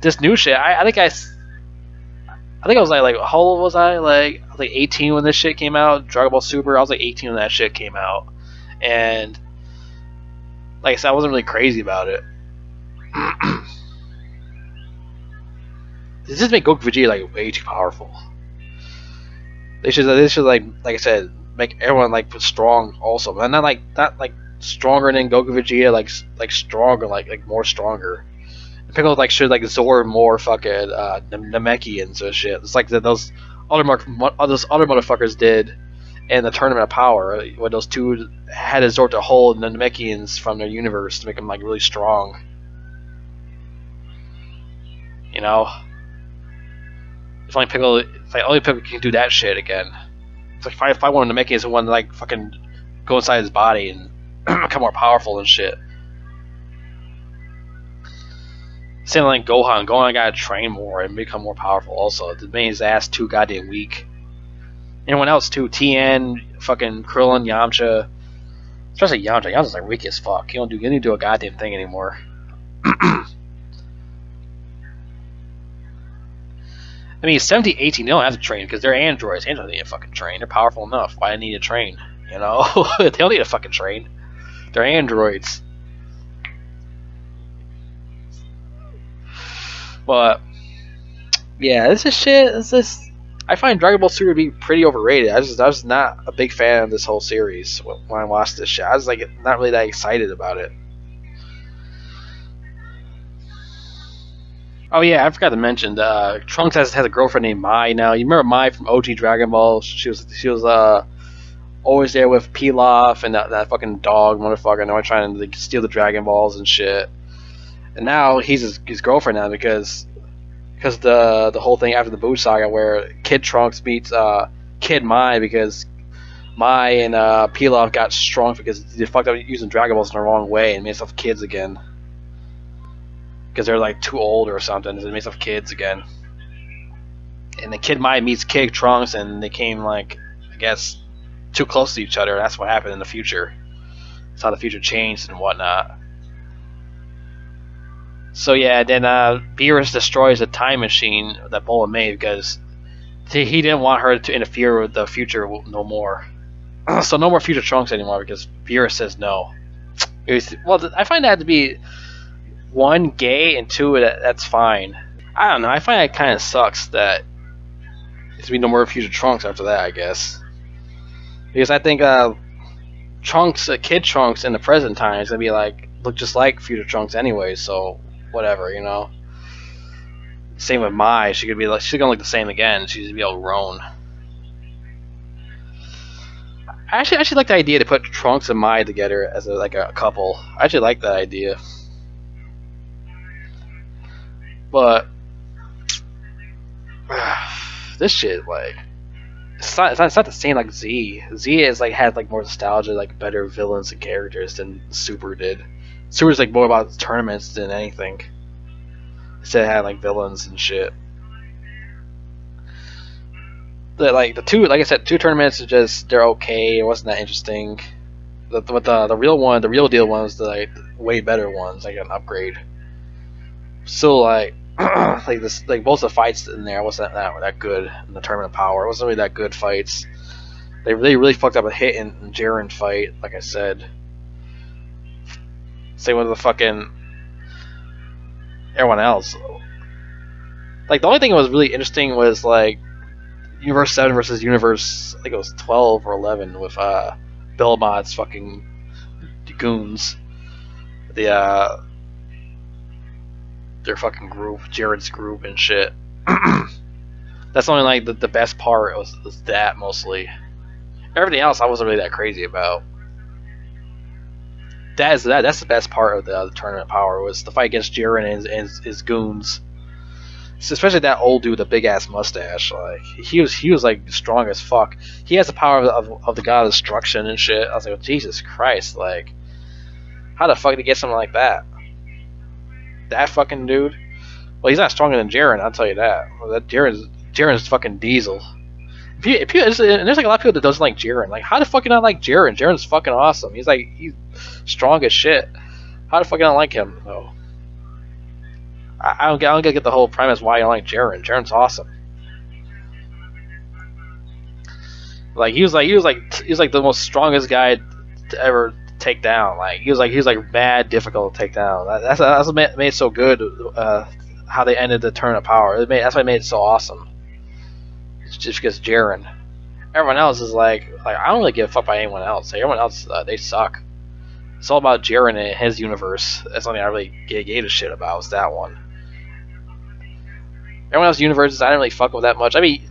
This new shit, I think I was like how old was I? Like, I was like 18 when this shit came out. Dragon Ball Super, I was like 18 when that shit came out. And like I said, I wasn't really crazy about it. This just made Goku Vegeta like way too powerful. They should like I said, make everyone like strong also, but not like stronger than Goku Vegeta, like stronger, like more stronger. Piccolo like should like absorb more fucking Namekians or shit. It's like those other motherfuckers did in the Tournament of Power, when those two had to absorb the whole Namekians from their universe to make them like really strong. You know, if only Piccolo can do that shit again. It's like if I wanted Namekians who want to like fucking go inside his body and become more powerful and shit. Same like Gohan. Gohan gotta train more and become more powerful also. It made his ass too goddamn weak. Anyone else too. Tien, fucking Krillin, Yamcha. Especially Yamcha. Yamcha's like weak as fuck. He don't do a goddamn thing anymore. I mean, 17, 18, they don't have to train because they're androids. Androids don't need to fucking train. They're powerful enough. Why do they need to train? You know? They don't need to fucking train. They're androids. But yeah, this is shit. I find Dragon Ball Super to be pretty overrated. I was not a big fan of this whole series when I watched this shit. I was like not really that excited about it. Oh yeah, I forgot to mention. Trunks has a girlfriend named Mai now. You remember Mai from OG Dragon Ball? She was always there with Pilaf and that fucking dog motherfucker. And they're trying to like, steal the Dragon Balls and shit. And now he's his girlfriend now because the whole thing after the Buu saga where Kid Trunks meets Kid Mai, because Mai and Pilaf got strong because they fucked up using Dragon Balls in the wrong way and made themselves kids again. Because they're like too old or something, so they made themselves kids again. And then Kid Mai meets Kid Trunks and they came like, I guess, too close to each other. That's what happened in the future. That's how the future changed and whatnot. So yeah, then Beerus destroys the time machine that Bulma made because he didn't want her to interfere with the future no more. So no more future Trunks anymore because Beerus says no. Well, I find that to be, one, gay, and two, that's fine. I don't know. I find it kind of sucks that there's to be no more future Trunks after that, I guess. Because I think Trunks, Kid Trunks in the present time is gonna be like look just like future Trunks anyway. So whatever, you know. Same with Mai. She's gonna look the same again. She's gonna be all grown. I actually like the idea to put Trunks and Mai together as like a couple. I actually like that idea, but this shit like it's not the same like Z. Z is like had like more nostalgia, like better villains and characters than Super did. Super's like more about tournaments than anything. Instead, it had like villains and shit. Like the two, like I said, two tournaments are just they're okay. It wasn't that interesting. But the real one, the real deal ones, the like way better ones, like an upgrade. So like like this, like both the fights in there wasn't that good in the tournament of power. It wasn't really that good fights. They really fucked up a hit in Jiren fight, like I said. Same with the fucking everyone else. Like the only thing that was really interesting was like Universe 7 versus Universe, I think it was 12 or 11 with Belmont's fucking goons. The their fucking group, Jared's group and shit. That's only like the best part was that mostly. Everything else I wasn't really that crazy about. That's the best part of the tournament power was the fight against Jiren and his goons. Especially that old dude with the big ass mustache. Like he was like strong as fuck. He has the power of the god of destruction and shit. I was like, oh, Jesus Christ! Like, how the fuck did he get something like that? That fucking dude. Well, he's not stronger than Jiren. I'll tell you that. Well, that Jiren's fucking diesel. And there's like a lot of people that doesn't like Jiren. Like, how the fuck you not like Jiren? Jiren's fucking awesome. He's strong as shit. How the fuck you not like him though? I don't get the whole premise why you don't like Jiren. Jiren's awesome. Like he was like the most strongest guy to ever take down. Like he was like mad difficult to take down. That's what made it so good. How they ended the turn of power. That's what made it so awesome. It's just because Jiren. Everyone else is like I don't really give a fuck by anyone else. Like, everyone else they suck. It's all about Jiren and his universe. That's something I really gave a shit about. Was that one. Everyone else's universes I didn't really fuck with that much. I mean,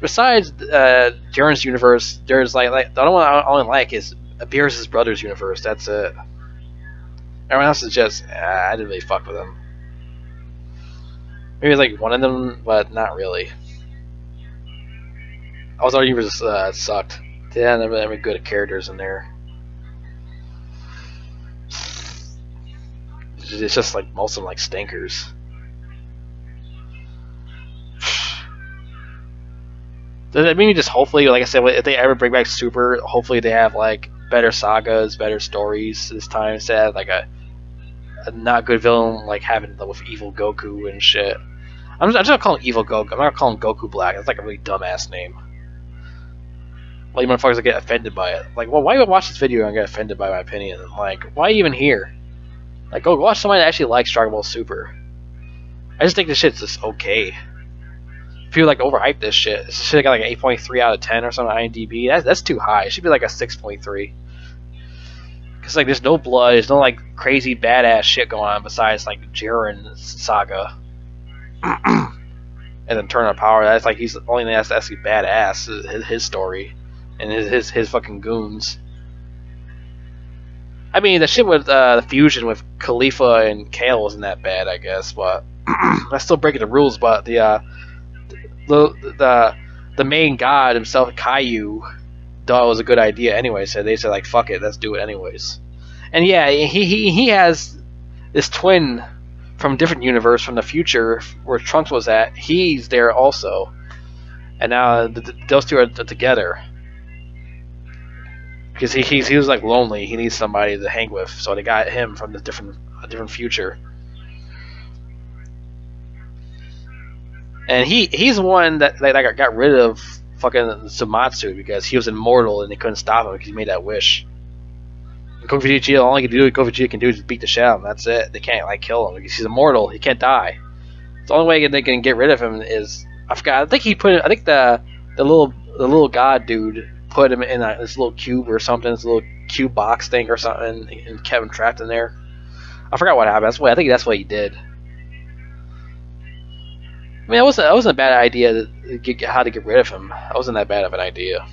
besides Jiren's universe, there's like the only one I only like is Beerus' brother's universe. That's it. Everyone else is just I didn't really fuck with them. Maybe it's like one of them, but not really. All the universes sucked. They didn't have any good characters in there. It's just like most of them like stinkers. Maybe just hopefully, like I said, if they ever bring back Super, hopefully they have like better sagas, better stories this time instead of like a not good villain like having with evil Goku and shit. I'm just gonna call him evil Goku. I'm not gonna call him Goku Black. That's like a really dumbass name. Like you motherfuckers that get offended by it. Like, well, why even watch this video and get offended by my opinion? Like, why even here? Like, go watch somebody that actually likes Dragon Ball Super. I just think this shit's just okay. People like overhype this shit. This shit got like an 8.3 out of 10 or something on IMDb. That's too high. It should be like a 6.3. Because like there's no blood, there's no like crazy badass shit going on besides like Jiren's saga. And then Turn on Power. That's like he's the only thing that's actually badass. His story and his fucking goons. I mean the shit with the fusion with Khalifa and Kale wasn't that bad, I guess, but that's still breaking the rules. But the main god himself, Caillou, thought it was a good idea anyway, so they said like fuck it, let's do it anyways. And yeah, he has this twin from a different universe from the future where Trunks was at. He's there also, and now those two are together because he was like lonely. He needs somebody to hang with, so they got him from a different future. And he's the one that got rid of fucking Sumatsu because he was immortal and they couldn't stop him because he made that wish. Goku Vegeta, all Goku Vegeta can do is beat the shit out of him. That's it. They can't like kill him because he's immortal. He can't die. The only way they can get rid of him is I forgot. I think the little god dude put him in this little cube or something, this little cube box thing or something, and kept him trapped in there. I forgot what happened. I think that's what he did. I mean, it wasn't a bad idea how to get rid of him. It wasn't that bad of an idea.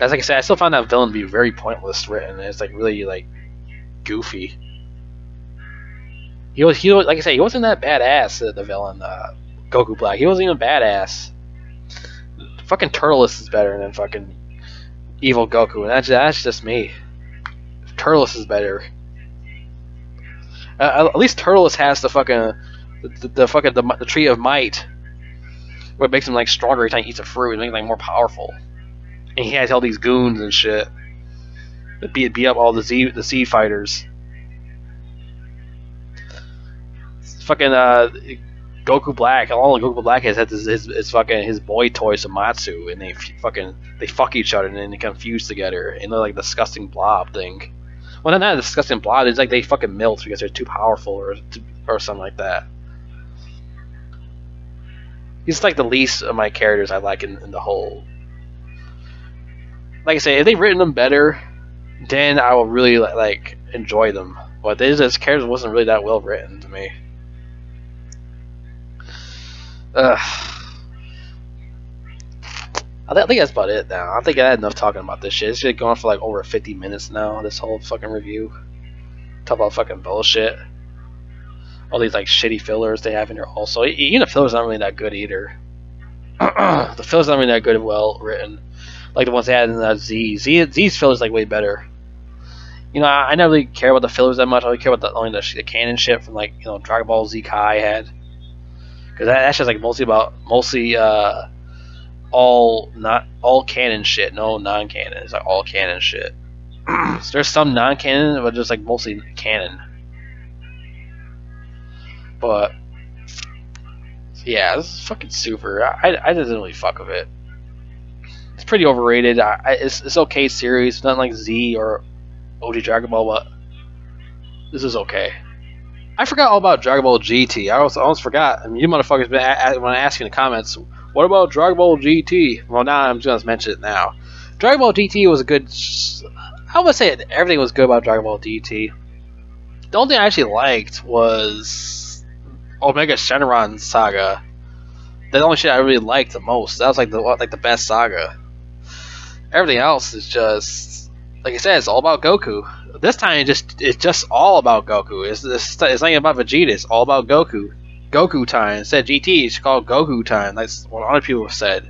As like I said, I still found that villain to be very pointless written. It's like really like goofy. He was like I said, he wasn't that badass. The villain, Goku Black, he wasn't even badass. Fucking Turles is better than fucking evil Goku, and that's just me. Turles is better. At least Turles has the fucking the tree of might, what makes him like stronger every time he eats a fruit and makes him like more powerful. And he has all these goons and shit that beat up all the Z fighters. Fucking Goku Black, all Goku Black has his fucking his boy toy Samatsu, and they fuck each other and then they confuse together and they're like a disgusting blob thing. Well, not a disgusting blob. It's like they fucking melt because they're too powerful or something like that. He's like the least of my characters I like in the whole. Like I say, if they've written them better, then I will really like enjoy them. But this character wasn't really that well written to me. I think that's about it now. I think I had enough talking about this shit. It's just going for like over 50 minutes now, this whole fucking review. Talk about fucking bullshit. All these like shitty fillers they have in here also. Even the fillers aren't really that good either. The fillers aren't really that good, well written. Like the ones they had in Z's fillers like way better. You know, I never really care about the fillers that much. I only care about only the canon shit from like, you know, Dragon Ball Z Kai had. Because that's just like mostly all canon shit, no non-canon. It's like all canon shit. So there's some non-canon, but just like mostly canon. But yeah, this is fucking super. I just didn't really fuck with it. It's pretty overrated. It's okay series, it's not like Z or OG Dragon Ball, but this is okay. I forgot all about Dragon Ball GT. I almost forgot. I mean, you motherfuckers been when I ask you in the comments, what about Dragon Ball GT? Well, now I'm just gonna mention it now. Dragon Ball GT was a good. I would say everything was good about Dragon Ball GT. The only thing I actually liked was Omega Shenron Saga. The only shit I really liked the most. That was like the best saga. Everything else is just like I said. It's all about Goku. This time it's just all about Goku. It's not even about Vegeta. It's all about Goku. Goku time. Instead of GT, it's called Goku time. That's what other people have said.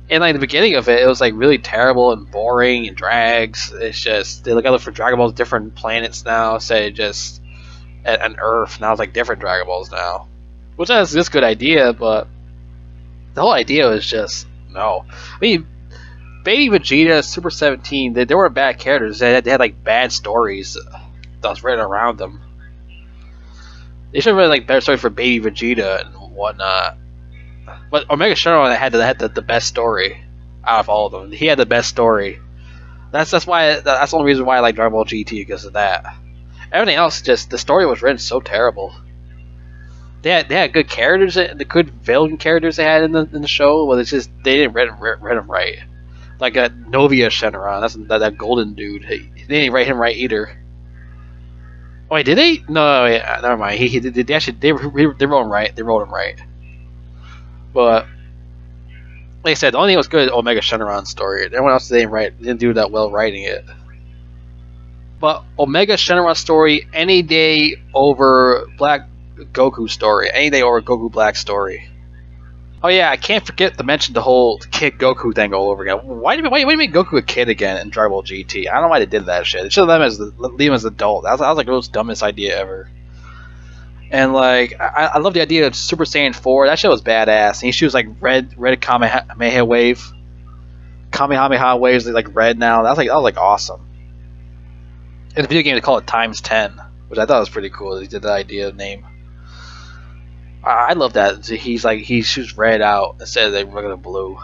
And like the beginning of it, it was like really terrible and boring and drags. It's just they look out for Dragon Balls different planets now. Say just an Earth now it's like different Dragon Balls now, which is this good idea, but the whole idea was just no. I mean, Baby Vegeta, Super 17, they weren't bad characters. They had like bad stories that was written around them. They should have really like better story for Baby Vegeta and whatnot. But Omega Shenron had the best story out of all of them. He had the best story. That's the only reason why I like Dragon Ball GT, because of that. Everything else, just the story was written so terrible. They had good characters, the good villain characters they had in the show, but it's just they didn't write them right. Like Novia Shenron, that's that golden dude. They didn't write him right either. Oh wait, did they? No, yeah, never mind. They actually wrote him right. They wrote him right. But like I said, the only thing that was good Omega Shenron's story. Everyone else didn't do that well writing it. But Omega Shenron's story any day over Black Goku story. Any day over Goku Black story. Oh yeah, I can't forget to mention the whole kid Goku thing all over again. Why do you make Goku a kid again in Dragon Ball GT? I don't know why they did that shit. They should have leave him as an adult. That was like the most dumbest idea ever. And like, I love the idea of Super Saiyan 4. That shit was badass. And he shoots like red Kamehameha wave. Kamehameha waves like red now. That was like awesome. In the video game they call it times 10, which I thought was pretty cool. He did the idea of name. I love that. He shoots red out instead of the regular blue.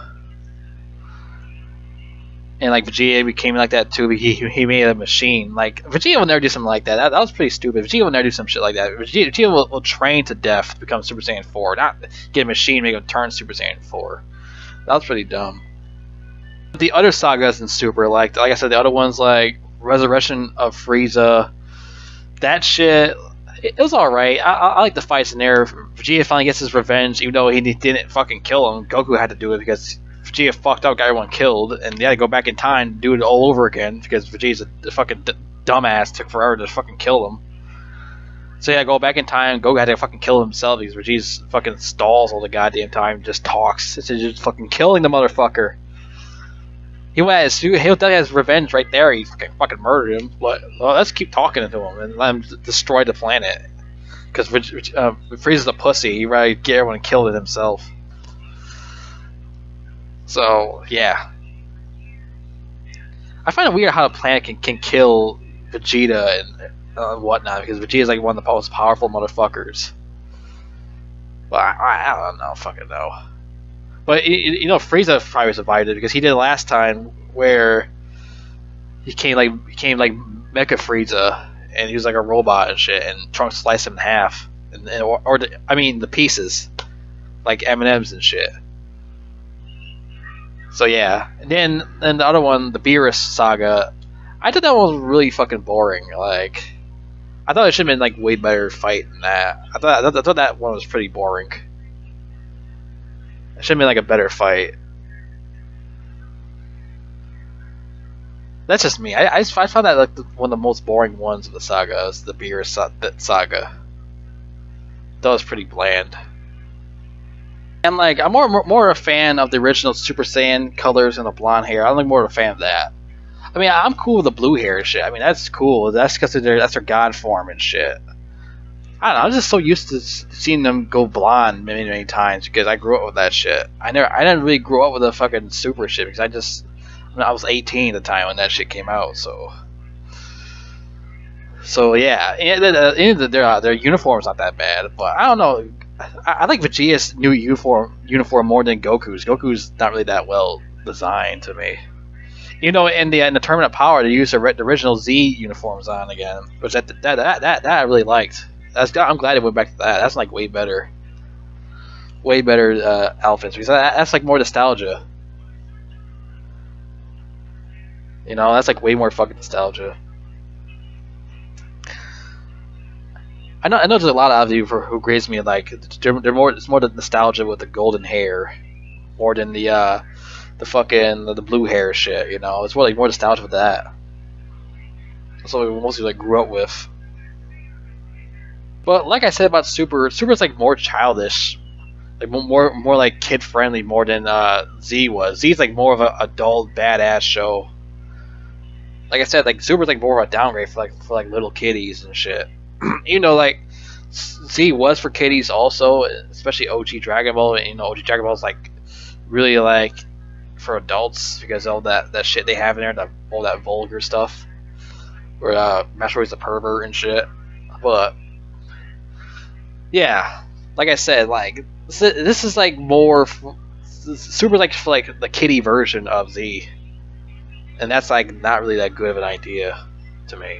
And like Vegeta became like that too. He made a machine. Like Vegeta will never do something like that. That was pretty stupid. Vegeta will never do some shit like that. Vegeta will train to death to become Super Saiyan 4, not get a machine and make him turn Super Saiyan 4. That was pretty dumb. The other sagas in Super, like I said, the other ones like Resurrection of Frieza, that shit. It was alright. I like the fights in there. Vegeta finally gets his revenge, even though he didn't fucking kill him. Goku had to do it because Vegeta fucked up, got everyone killed, and they had to go back in time and do it all over again because Vegeta's a fucking dumbass. Took forever to fucking kill him. So yeah, go back in time. Goku had to fucking kill himself because Vegeta's fucking stalls all the goddamn time. Just talks. It's just fucking killing the motherfucker. He'll definitely has revenge right there. He fucking murdered him. But well, let's keep talking to him and let him destroy the planet. Because Frieza's a pussy. He'd rather get everyone killed it himself. So yeah, I find it weird how the planet can kill Vegeta and whatnot because Vegeta's like one of the most powerful motherfuckers. But I don't know, fucking know. But you know, Frieza probably survived it because he did it last time where he became like Mecha Frieza and he was like a robot and shit, and Trunks sliced him in half, I mean the pieces, like M&Ms and shit. So yeah, and then the other one, the Beerus saga, I thought that one was really fucking boring. Like, I thought it should have been like way better fight than that. I thought that one was pretty boring. It should have been like a better fight. That's just me. I found that like one of the most boring ones of the saga was the Beerus saga. That was pretty bland. And like, I'm more a fan of the original Super Saiyan colors and the blonde hair. I'm like more of a fan of that. I mean, I'm cool with the blue hair and shit. I mean, that's cool. That's because that's their god form and shit. I don't know. I'm just so used to seeing them go blonde many times because I grew up with that shit. I didn't really grow up with the fucking super shit because I was 18 at the time when that shit came out. So yeah, and their uniform's not that bad, but I don't know. I like Vegeta's new uniform more than Goku's. Goku's not really that well designed to me. You know, in the Tournament of Power, they used the original Z uniforms on again, which that I really liked. I'm glad it went back to that. That's like way better outfits because that's like more nostalgia. You know, that's like way more fucking nostalgia. I know there's a lot of you who agrees with me. Like, it's more the nostalgia with the golden hair, more than the blue hair shit. You know, it's more nostalgia with that. That's what we mostly like grew up with. But like I said about Super's like more childish, like more like kid friendly more than Z was. Z's like more of an adult badass show. Like I said, like Super's like more of a downgrade for little kiddies and shit. You know, like Z was for kiddies also, especially OG Dragon Ball. You know, OG Dragon Ball is like really like for adults because all that shit they have in there, all that vulgar stuff, where Master Roy's a pervert and shit. But yeah, like I said, like this is like more Super's like for like the kiddie version of Z, and that's like not really that good of an idea to me.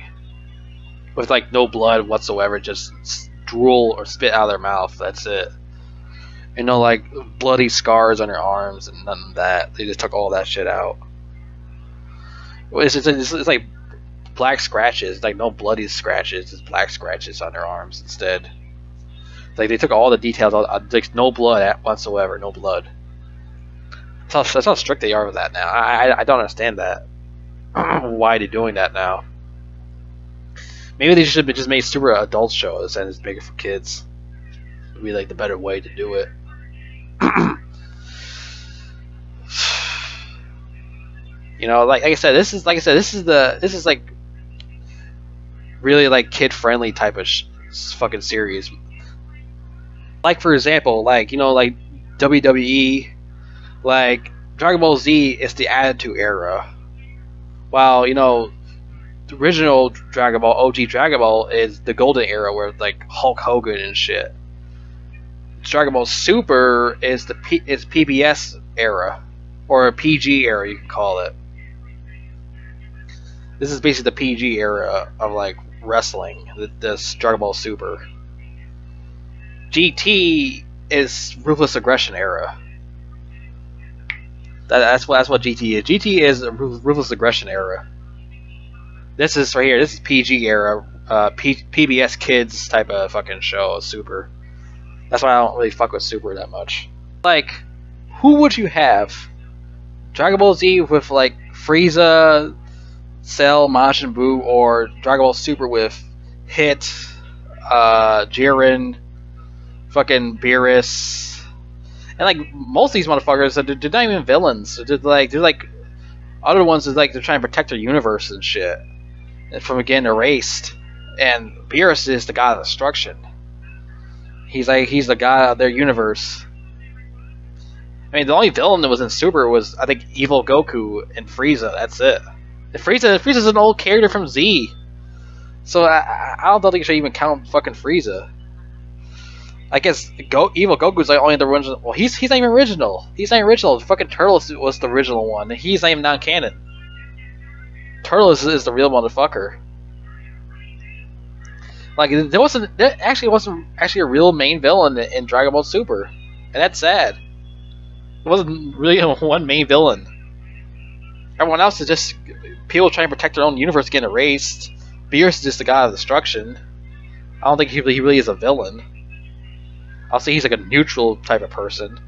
With like no blood whatsoever, just drool or spit out of their mouth. That's it. And no like bloody scars on their arms and none of that. They just took all that shit out. It's like black scratches, like no bloody scratches, just black scratches on their arms instead. Like they took all the details out, like no blood whatsoever, no blood. That's how strict they are with that now. I don't understand that. Why they're doing that now? Maybe they should have just made super adult shows and it's bigger for kids. Would be like the better way to do it. You know, like I said, this is like really like kid friendly type of fucking series. Like for example, like you know, like WWE, like Dragon Ball Z is the Attitude Era, while you know. The original Dragon Ball, OG Dragon Ball, is the Golden Era where like Hulk Hogan and shit. Dragon Ball Super is it's PBS era, or a PG era you can call it. This is basically the PG era of like wrestling. This Dragon Ball Super. GT is Ruthless Aggression era. That's what GT is. GT is a Ruthless Aggression era. This is right here. This is PG era, PBS Kids type of fucking show. Super. That's why I don't really fuck with Super that much. Like, who would you have Dragon Ball Z with like Frieza, Cell, Majin Buu, or Dragon Ball Super with Hit, Jiren, fucking Beerus, and like most of these motherfuckers, they're not even villains. They're like other ones is like they're trying to protect their universe and shit from getting erased. And Beerus is the god of destruction. He's the god of their universe. I mean, the only villain that was in Super was I think Evil Goku and Frieza. That's it. And Frieza's an old character from Z, so I don't think you should even count fucking Frieza. I guess Evil Goku's like only the original. Well, he's not even original. He's not original. Fucking Turtles was the original one. He's not even non-canon. Turtles is the real motherfucker. Like there actually wasn't actually a real main villain in Dragon Ball Super, and that's sad. There wasn't really one main villain. Everyone else is just people trying to protect their own universe getting erased. Beerus is just the god of destruction. I don't think he really is a villain. I'll say he's like a neutral type of person.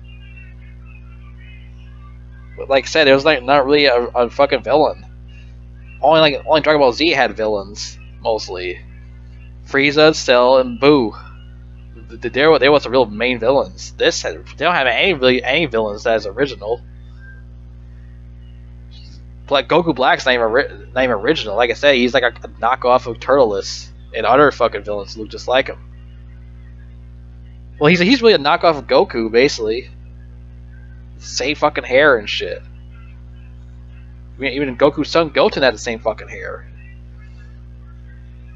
But like I said, it was like not really a fucking villain. Only Dragon Ball Z had villains mostly. Frieza, Cell, and Boo. They were the real main villains. They don't have any villains that is original. Like Goku Black's not even original. Like I said, he's like a knockoff of Turtles, and other fucking villains look just like him. Well, he's really a knockoff of Goku, basically. Same fucking hair and shit. I mean, even Goku's son Goten had the same fucking hair.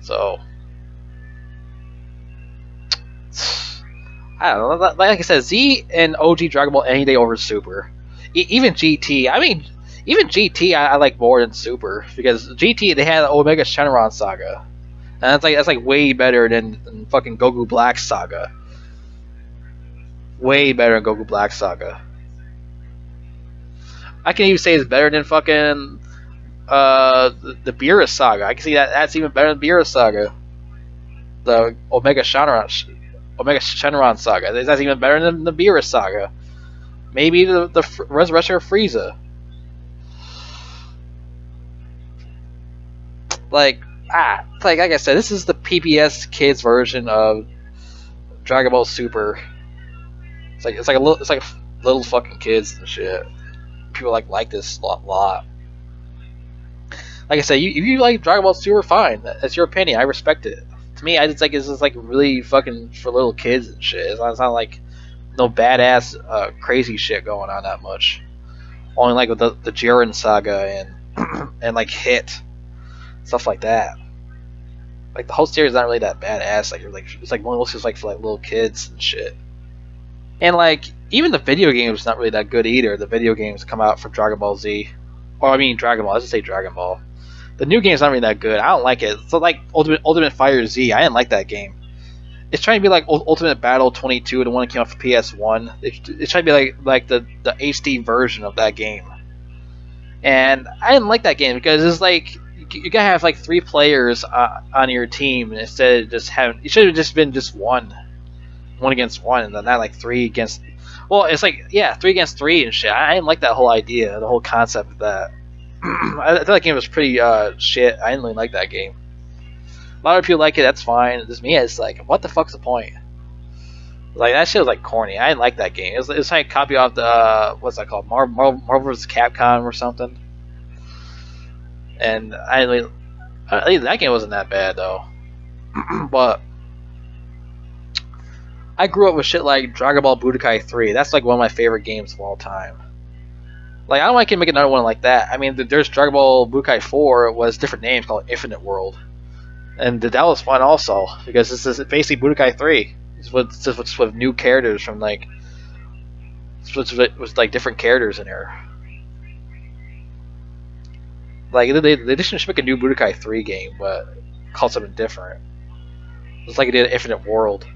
So, I don't know. Like I said, Z and OG Dragon Ball any day over Super. Even GT. I mean, even GT I like more than Super because GT they had the Omega Shenron saga, and that's like way better than fucking Goku Black saga. Way better than Goku Black saga. I can even say it's better than fucking the Beerus saga. I can see that's even better than Beerus saga. The Omega Shenron saga. That's even better than the Beerus saga. Maybe the Resurrection of Frieza. Like I said, this is the PBS kids version of Dragon Ball Super. It's like little fucking kids and shit. People like this a lot. Like I said, if you like Dragon Ball Super, fine. That's your opinion. I respect it. To me, I just like it's just like really fucking for little kids and shit. It's not like no badass crazy shit going on that much. Only like with the Jiren saga and and like Hit stuff like that. Like the whole series is not really that badass. It's like mostly just like for like little kids and shit. And like even the video game's not really that good either. The video games come out for Dragon Ball Z, or I mean Dragon Ball. Let's just say Dragon Ball. The new game's not really that good. I don't like it. So like Ultimate Fighter Z, I didn't like that game. It's trying to be like Ultimate Battle 22, the one that came out for PS1. It's trying to be like the HD version of that game. And I didn't like that game because it's like you gotta have like 3 players on your team instead of just having. It should have just been just one against one, and then not like 3 against. Well, it's like 3 against 3 and shit. I didn't like that whole idea, the whole concept of that. I thought that game was pretty shit. I didn't really like that game. A lot of people like it. That's fine. Just me, it's like, what the fuck's the point? Like that shit was like corny. I didn't like that game. It was like a copy off the what's that called, Marvel vs. Capcom or something. And that game wasn't that bad though. But I grew up with shit like Dragon Ball Budokai 3. That's like one of my favorite games of all time. Like I don't want to make another one like that. I mean, there's Dragon Ball Budokai 4. It was different names called Infinite World, and that was fun also because this is basically Budokai 3. It's with new characters from like with like different characters in here. Like they just should make a new Budokai 3 game, but call something different. It's like it did Infinite World.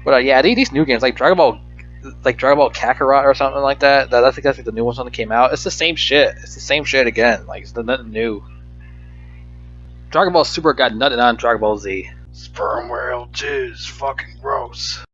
But yeah, these new games like Dragon Ball Kakarot or something like that. I think that's like the new one that came out. It's the same shit. It's the same shit again. Like it's nothing new. Dragon Ball Super got nothing on Dragon Ball Z. Sperm whale jizz, fucking gross.